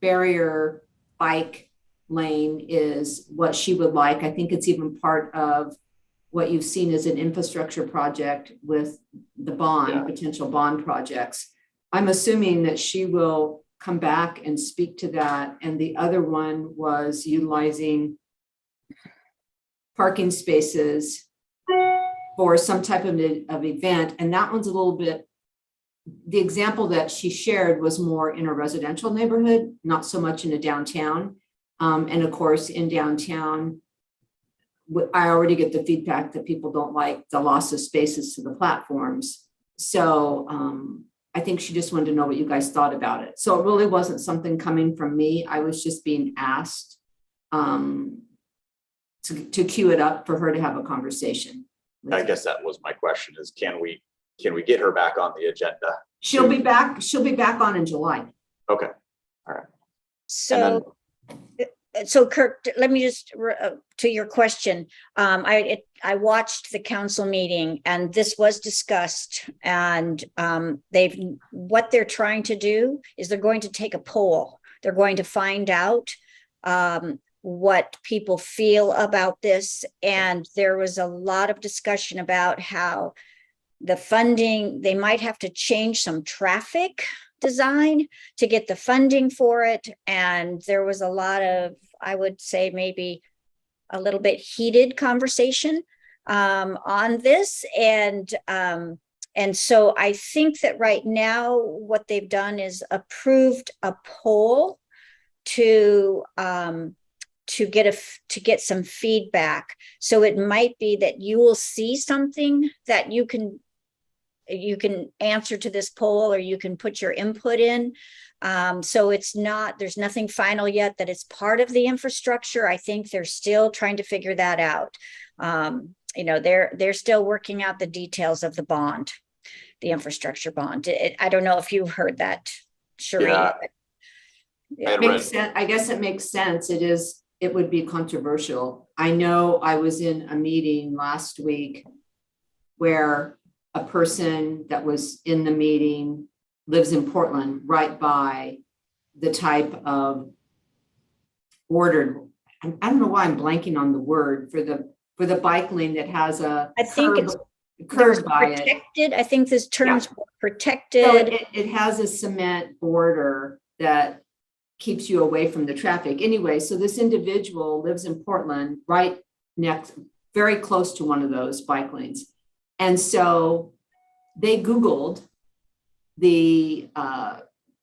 barrier bike lane is what she would like. I think it's even part of what you've seen as an infrastructure project with the potential bond projects. I'm assuming that she will come back and speak to that. And the other one was utilizing parking spaces for some type of event. And that one's a little bit, the example that she shared was more in a residential neighborhood, not so much in a downtown. And of course, in downtown, I already get the feedback that people don't like the loss of spaces to the platforms. So I think she just wanted to know what you guys thought about it. So it really wasn't something coming from me. I was just being asked to queue it up for her to have a conversation. I guess that was my question, is can we get her back on the agenda? She'll be back on in July. Okay. All right. So Kirk, let me just, to your question, I watched the council meeting and this was discussed, and what they're trying to do is they're going to take a poll. They're going to find out what people feel about this. And there was a lot of discussion about how the funding, they might have to change some traffic design to get the funding for it. And there was a lot of, I would say, maybe a little bit heated conversation on this. And so I think that right now what they've done is approved a poll to get some feedback. So it might be that you will see something that you can answer to this poll, or you can put your input in. So there's nothing final yet that it's part of the infrastructure. I think they're still trying to figure that out. they're still working out the details of the bond, the infrastructure bond. I don't know if you've heard that, Cherie. Yeah. Yeah. I had Makes read, sense. I guess it makes sense. It would be controversial. I know I was in a meeting last week where a person that was in the meeting lives in Portland, right by the type of ordered, I don't know why I'm blanking on the word for the bike lane that has a I think it's curb by it. protected. I think this term's So protected. it has a cement border that keeps you away from the traffic. Anyway, so this individual lives in Portland, right next, very close to one of those bike lanes. And so they Googled their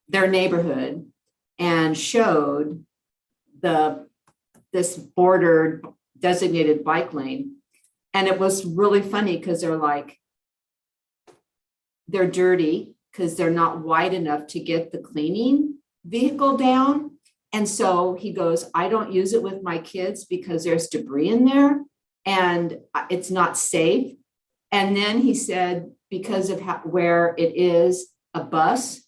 neighborhood and showed this bordered designated bike lane. And it was really funny because they're dirty because they're not wide enough to get the cleaning vehicle down. And so he goes, I don't use it with my kids because there's debris in there and it's not safe. And then he said, because of where it is, a bus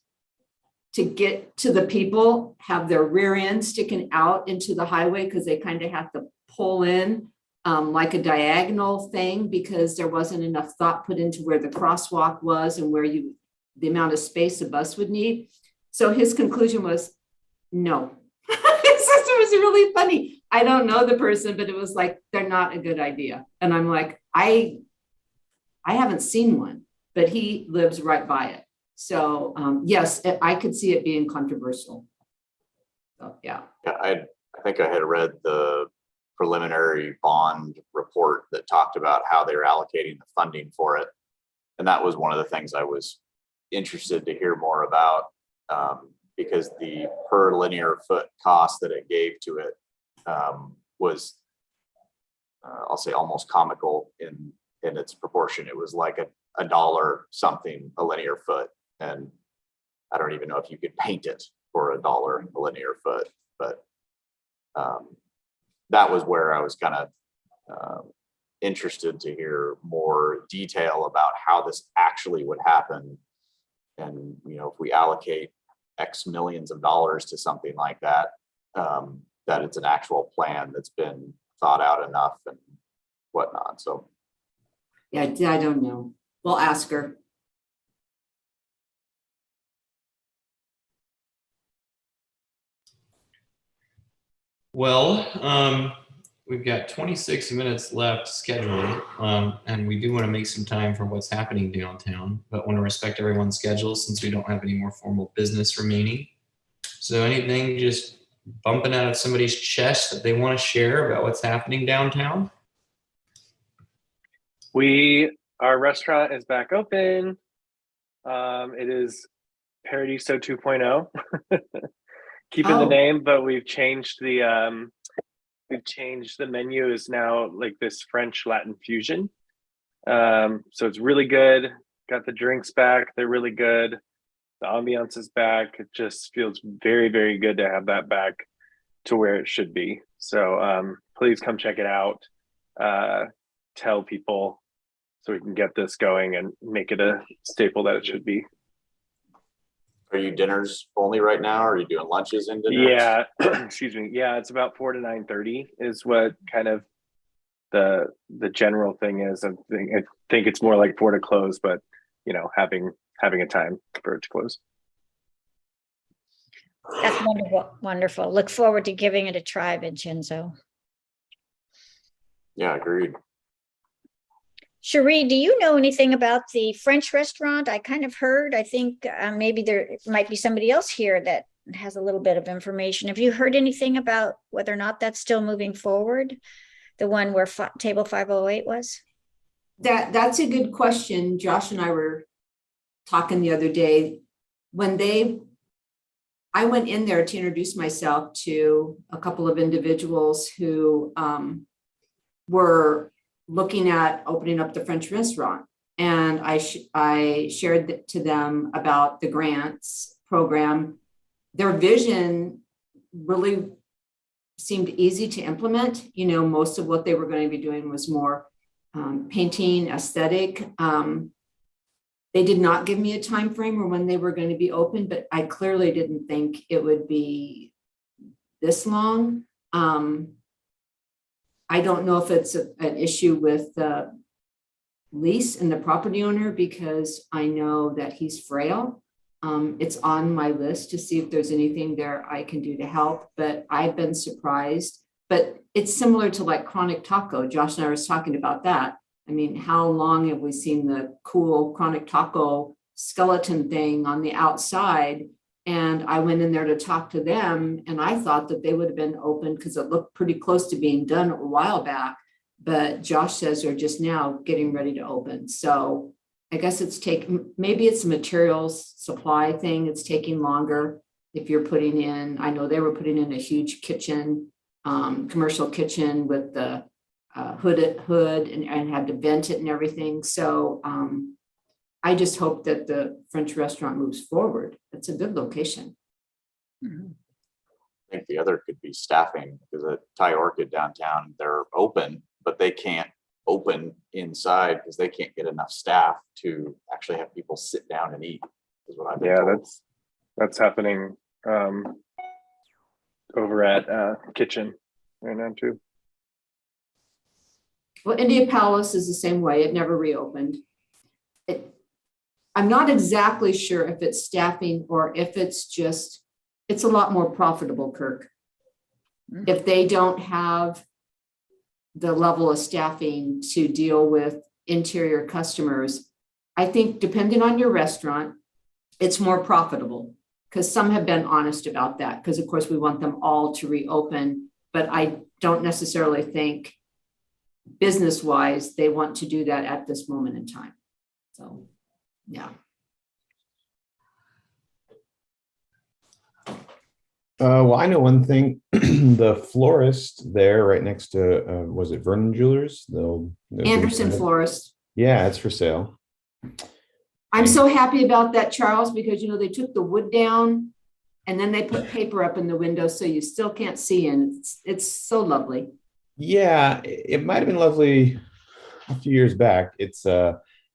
to get to the people have their rear end sticking out into the highway because they kind of have to pull in like a diagonal thing because there wasn't enough thought put into where the crosswalk was and where the amount of space a bus would need. So his conclusion was no. It was really funny. I don't know the person, but it was like, they're not a good idea. And I'm like, I haven't seen one, but he lives right by it. So yes, I could see it being controversial. So yeah. I think I had read the preliminary bond report that talked about how they're allocating the funding for it. And that was one of the things I was interested to hear more about, because the per linear foot cost that it gave to it was, I'll say, almost comical in its proportion. It was like a dollar something a linear foot. And I don't even know if you could paint it for $1 a linear foot, but that was where I was kind of interested to hear more detail about how this actually would happen. And, if we allocate X millions of dollars to something like that, that it's an actual plan that's been thought out enough and whatnot. So Yeah, I don't know. We'll ask her. Well, we've got 26 minutes left scheduled, and we do want to make some time for what's happening downtown, but want to respect everyone's schedule since we don't have any more formal business remaining. So anything just bumping out of somebody's chest that they want to share about what's happening downtown? Our restaurant is back open. It is Paradiso 2.0. Keeping the name, but we've changed the menu is now like this French Latin fusion. So it's really good. Got the drinks back. They're really good. The ambiance is back. It just feels very, very good to have that back to where it should be. So please come check it out. Tell people so we can get this going and make it a staple that it should be. are you dinners only right now? Or are you doing lunches and dinners? Yeah, excuse me. Yeah, it's about 4 to 9:30 is what kind of the general thing is. I think it's more like 4 to close, but having a time for it to close. That's wonderful. Wonderful. Look forward to giving it a try, Vincenzo. Yeah, agreed. Cherie, do you know anything about the French restaurant? I kind of heard, I think maybe there might be somebody else here that has a little bit of information. Have you heard anything about whether or not that's still moving forward? The one where table 508 was? That's a good question. Josh and I were talking the other day. I went in there to introduce myself to a couple of individuals who were looking at opening up the French restaurant. And I shared to them about the grants program. Their vision really seemed easy to implement. Most of what they were going to be doing was more painting, aesthetic. They did not give me a time frame or when they were going to be open, but I clearly didn't think it would be this long. I don't know if it's an issue with the lease and the property owner, because I know that he's frail. It's on my list to see if there's anything there I can do to help, but I've been surprised. But it's similar to like Chronic Taco. Josh and I was talking about that. I mean, how long have we seen the cool Chronic Taco skeleton thing on the outside? And I went in there to talk to them, and I thought that they would have been open because it looked pretty close to being done a while back. But Josh says they're just now getting ready to open. So I guess maybe it's a materials supply thing. It's taking longer. If you're putting in, I know they were putting in a huge kitchen, commercial kitchen with the hood and had to vent it and everything. So I just hope that the French restaurant moves forward. It's a good location. I think the other could be staffing, because at Thai Orchid downtown, they're open, but they can't open inside because they can't get enough staff to actually have people sit down and eat, is what I've been Yeah, told. that's happening over at Kitchen right now too. Well, India Palace is the same way. It never reopened. I'm not exactly sure if it's staffing or if it's a lot more profitable, Kirk. If they don't have the level of staffing to deal with interior customers, I think depending on your restaurant, it's more profitable, because some have been honest about that, because of course we want them all to reopen, but I don't necessarily think business-wise they want to do that at this moment in time. So, yeah. Well, I know one thing. The florist there right next to, was it Vernon Jewelers? The Anderson Florist. Yeah, it's for sale. I'm so happy about that, Charles, because they took the wood down and then they put paper up in the window so you still can't see in. It's so lovely. Yeah, it might have been lovely a few years back. It's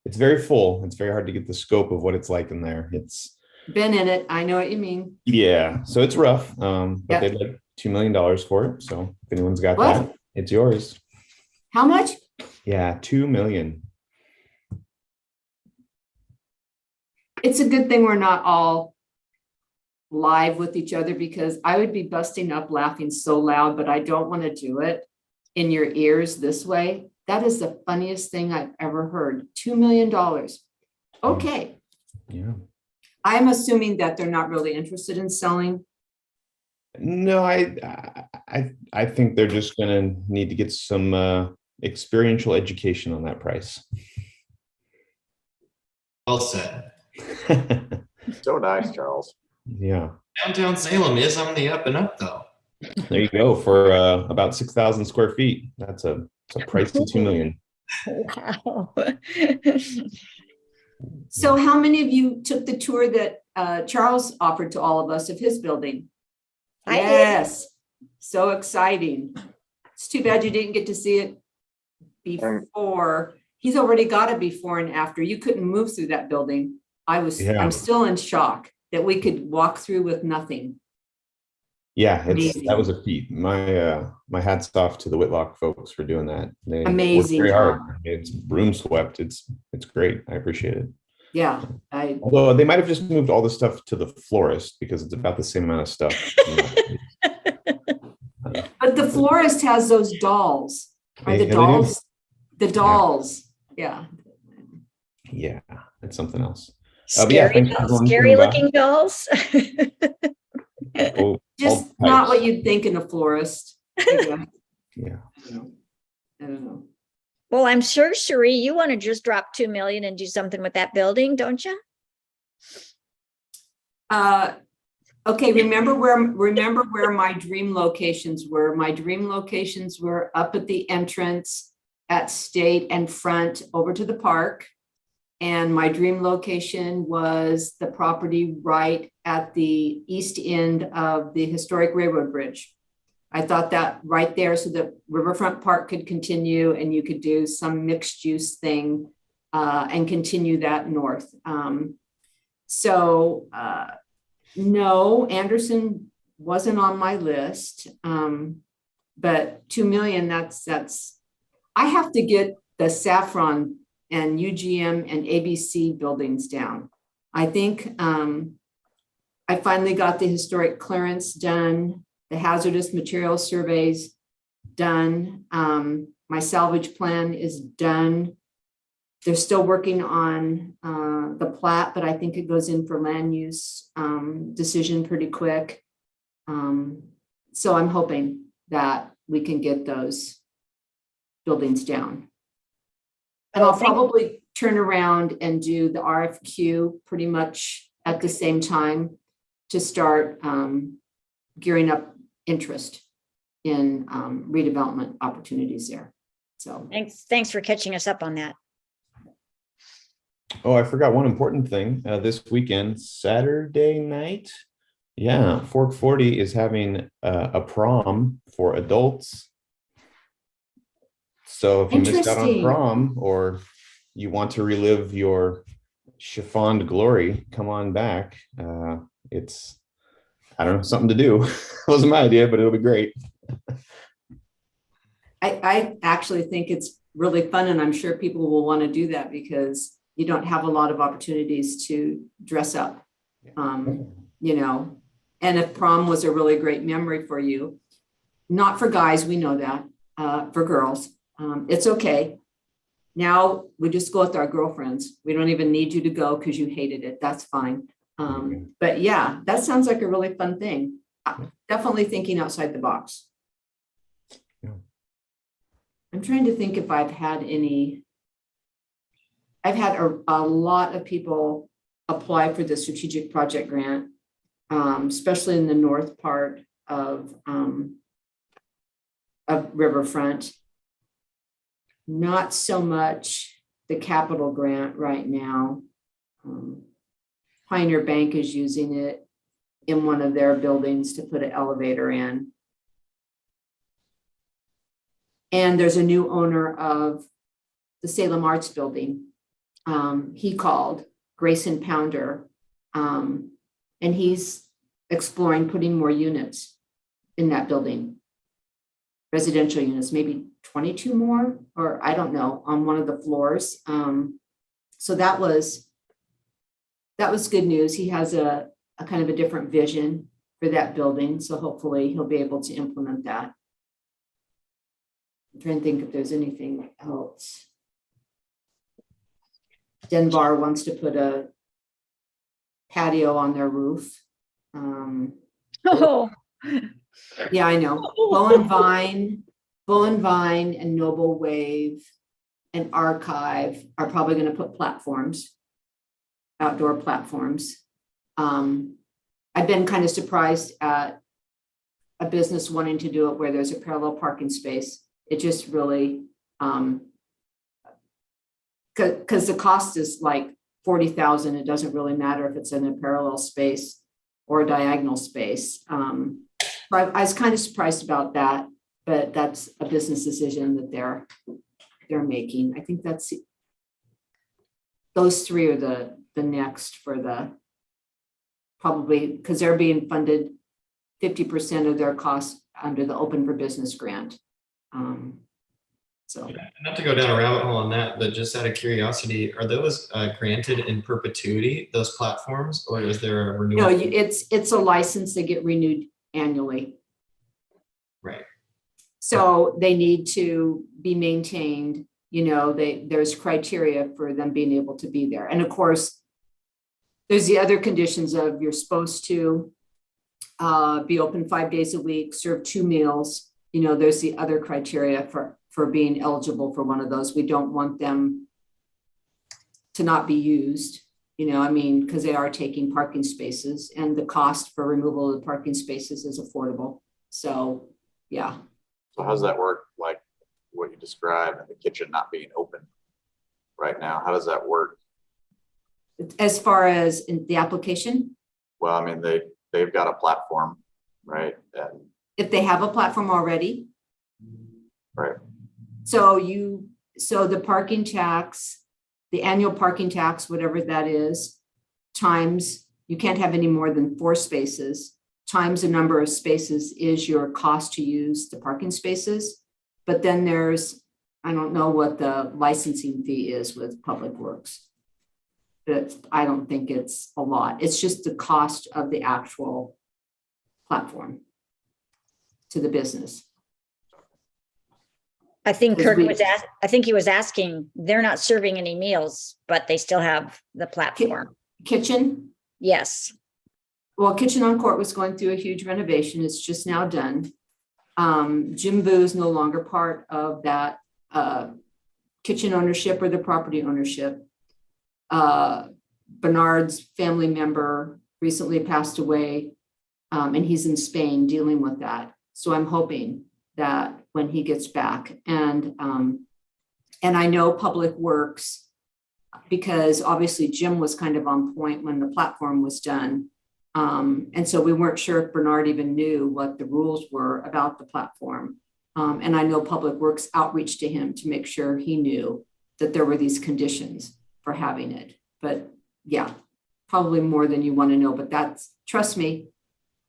very full. It's very hard to get the scope of what it's like in there. It's been in it. I know what you mean. Yeah, so it's rough. But Yep. they'd like $2 million for it. So if anyone's got What? that, it's yours. How much? Yeah, 2 million. It's a good thing we're not all live with each other, because I would be busting up laughing so loud, but I don't want to do it in your ears this way. That is the funniest thing I've ever heard. $2 million. Okay. Yeah. I'm assuming that they're not really interested in selling. No, I think they're just gonna need to get some experiential education on that price. Well said. So nice, Charles. Yeah, Downtown Salem is on the up and up, though. there you go. For about 6,000 square feet. That's a pricey 2 million. Wow. So how many of you took the tour that Charles offered to all of us of his building? I did. Yes, so exciting. It's too bad you didn't get to see it before. He's already got a before and after. You couldn't move through that building. I'm still in shock that we could walk through with nothing. Yeah, Amazing. that was a feat. My hats off to the Whitlock folks for doing that. They worked Amazing very hard. job. It's broom swept. It's great. I appreciate it. Yeah, Although they might have just moved all the stuff to the florist because it's about the same amount of stuff. but the florist has those dolls. Are the They do. dolls? The dolls. Yeah. Yeah, it's something else. Scary, thanks for going scary by. looking dolls. Just All not types. what you'd think in a florist. I Yeah. don't know. Well, I'm sure, Cherie, you want to just drop 2 million and do something with that building, don't you? Okay, remember where my dream locations were. My dream locations were up at the entrance at State and Front over to the park. And my dream location was the property right at the east end of the historic railroad bridge. I thought that right there so that Riverfront Park could continue and you could do some mixed use thing and continue that north. No, Anderson wasn't on my list. But 2 million, that's, I have to get the Saffron and UGM and ABC buildings down. I think I finally got the historic clearance done, the hazardous material surveys done. My salvage plan is done. They're still working on the plat, but I think it goes in for land use decision pretty quick. So I'm hoping that we can get those buildings down. And I'll probably turn around and do the RFQ pretty much at the same time to start gearing up interest in redevelopment opportunities there. So Thanks for catching us up on that. Oh, I forgot one important thing. This weekend, Saturday night, yeah, Fork 40 is having a prom for adults. So if you missed out on Interesting. prom or you want to relive your chiffoned glory, come on back. It's, I don't know, something to do. It wasn't my idea, but it'll be great. I actually think it's really fun, and I'm sure people will want to do that because you don't have a lot of opportunities to dress up, you know. And if prom was a really great memory for you, not for guys, we know that, for girls, it's okay. Now we just go with our girlfriends. We don't even need you to go because you hated it. That's fine. But yeah, that sounds like a really fun thing. Definitely thinking outside the box. Yeah. I'm trying to think if I've had any. I've had a lot of people apply for the strategic project grant, especially in the north part of Riverfront. Not so much the capital grant right now. Pioneer Bank is using it in one of their buildings to put an elevator in. And there's a new owner of the Salem Arts Building. He called, Grayson Pounder, and he's exploring putting more units in that building. Residential units, maybe 22 more, or I don't know, on one of the floors. So that was good news. He has a kind of a different vision for that building. So hopefully he'll be able to implement that. I'm trying to think if there's anything else. Denbar wants to put a patio on their roof. Oh, Yeah, I know. Bow and Vine and Noble Wave and Archive are probably going to put platforms, outdoor platforms. I've been kind of surprised at a business wanting to do it where there's a parallel parking space. It just really, because the cost is like $40,000. It doesn't really matter if it's in a parallel space or a diagonal space. I was kind of surprised about that, but that's a business decision that they're making. I think that's those three are the next for the probably because they're being funded 50% of their costs under the Open for Business grant. So Not to go down a rabbit hole on that, but just out of curiosity, are those granted in perpetuity, those platforms, or is there a renewal? no, it's a license that get renewed annually. Right. So they need to be maintained, you know, there's criteria for them being able to be there. And of course, there's the other conditions of you're supposed to be open 5 days a week, serve 2 meals. You know, there's the other criteria for being eligible for one of those. We don't want them to not be used, you know, I mean, because they are taking parking spaces and the cost for removal of the parking spaces is affordable. So, yeah. So how does that work? Like what you described and the kitchen not being open right now, how does that work? As far as in the application? Well, I mean, they've got a platform, right? And if they have a platform already. Right. So the parking tax, the annual parking tax, whatever that is, times, you can't have any more than 4 spaces, times the number of spaces is your cost to use the parking spaces. But then there's, I don't know what the licensing fee is with Public Works. But I don't think it's a lot. It's just the cost of the actual platform to the business. I think Because Kirk I think he was asking, they're not serving any meals, but they still have the platform. Kitchen, Yes. well, Kitchen on Court was going through a huge renovation. It's just now done. Jim Boo is no longer part of that kitchen ownership or the property ownership. Bernard's family member recently passed away, and he's in Spain dealing with that. So I'm hoping that when he gets back, and I know Public Works, because obviously Jim was kind of on point when the platform was done. And so we weren't sure if Bernard even knew what the rules were about the platform. And I know Public Works outreached to him to make sure he knew that there were these conditions for having it. But yeah, probably more than you want to know, but that's, trust me,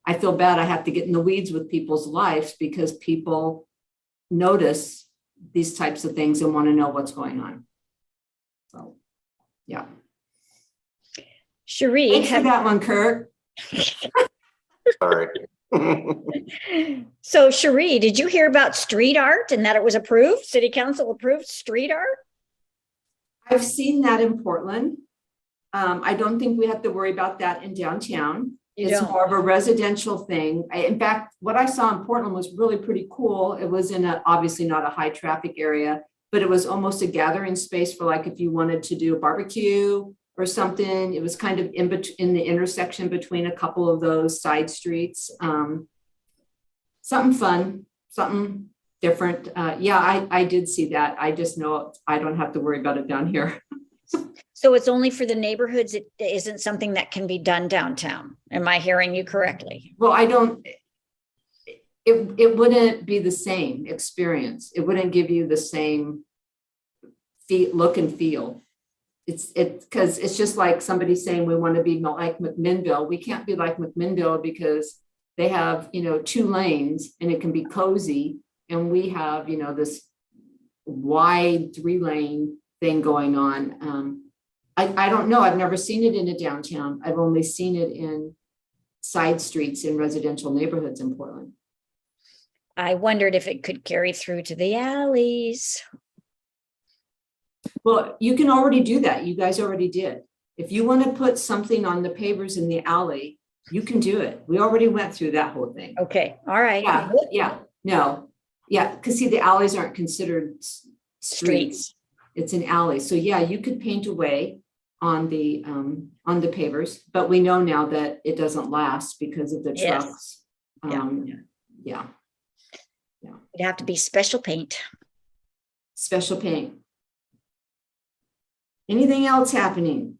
I feel bad. I have to get in the weeds with people's lives because people notice these types of things and want to know what's going on. So, yeah. Cherie, Thanks for that one, Kurt. Sorry. so Cherie, did you hear about street art and that it was approved? City Council approved street art? I've seen that in Portland. I don't think we have to worry about that in downtown. It's more of a residential thing. In fact, what I saw in Portland was really pretty cool. It was in obviously not a high traffic area, but it was almost a gathering space for like if you wanted to do a barbecue or something. It was kind of in the intersection between a couple of those side streets. Something fun, something different. Yeah, I did see that. I just know I don't have to worry about it down here. So it's only for the neighborhoods. It isn't something that can be done downtown. Am I hearing you correctly? Well, it wouldn't be the same experience. It wouldn't give you the same look and feel. It's because it's just like somebody saying we want to be like McMinnville. We can't be like McMinnville because they have, 2 lanes and it can be cozy. And we have, this wide 3-lane thing going on. I don't know. I've never seen it in a downtown. I've only seen it in side streets in residential neighborhoods in Portland. I wondered if it could carry through to the alleys. Well, you can already do that. You guys already did. If you want to put something on the pavers in the alley, you can do it. We already went through that whole thing. Okay. All right. Yeah. Because see, the alleys aren't considered streets. It's an alley. So yeah, you could paint away on the pavers, but we know now that it doesn't last because of the trucks. Yeah. It'd have to be special paint. Special paint. Anything else happening?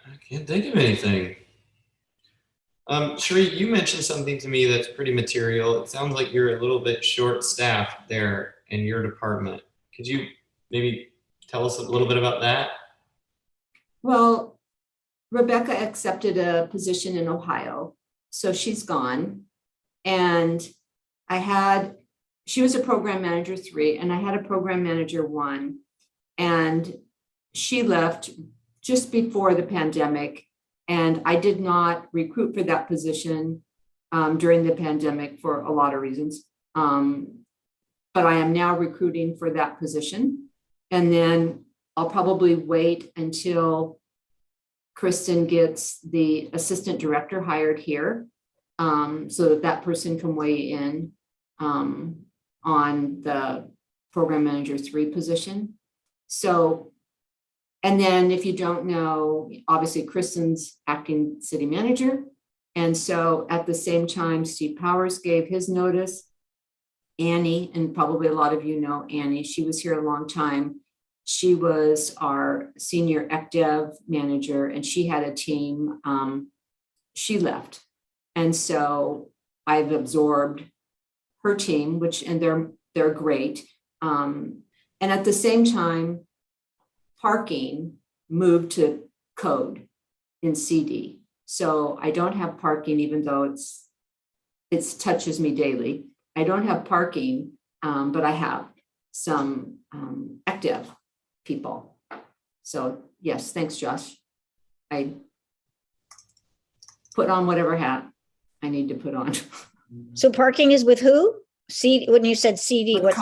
I can't think of anything. Cherie, you mentioned something to me that's pretty material. It sounds like you're a little bit short-staffed there in your department. Could you maybe tell us a little bit about that? Well, Rebecca accepted a position in Ohio, so she's gone. And she was a program manager 3, and I had a program manager 1, and she left just before the pandemic. And I did not recruit for that position during the pandemic for a lot of reasons. But I am now recruiting for that position. And then I'll probably wait until Kristen gets the assistant director hired here so that person can weigh in on the program manager 3 position. So, and then if you don't know, obviously Kristen's acting city manager. And so at the same time, Steve Powers gave his notice. Annie, and probably a lot of you know Annie, she was here a long time. She was our senior ECDev manager, and she had a team. She left. And so I've absorbed her team, and they're great. And at the same time, parking moved to code in CD. So I don't have parking, even though it touches me daily. I don't have parking, but I have some ECDev people. So yes, thanks, Josh. I put on whatever hat I need to put on. So parking is with who? When you said CD, With what's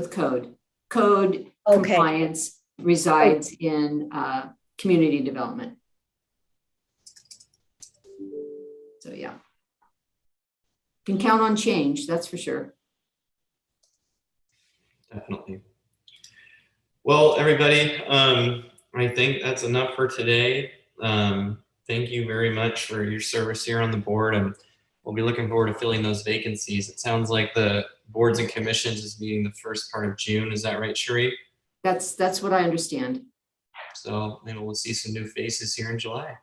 code. Code Okay. compliance resides in community development. So yeah. Can count on change, that's for sure. Definitely. Well, everybody, I think that's enough for today. Thank you very much for your service here on the board, and we'll be looking forward to filling those vacancies. It sounds like the boards and commissions is meeting the first part of June. Is that right, Cherie? That's what I understand. So maybe we'll see some new faces here in July.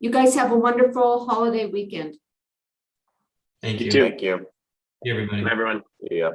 You guys have a wonderful holiday weekend. Thank You you. too. Thank you. Everybody. Everyone. Yeah.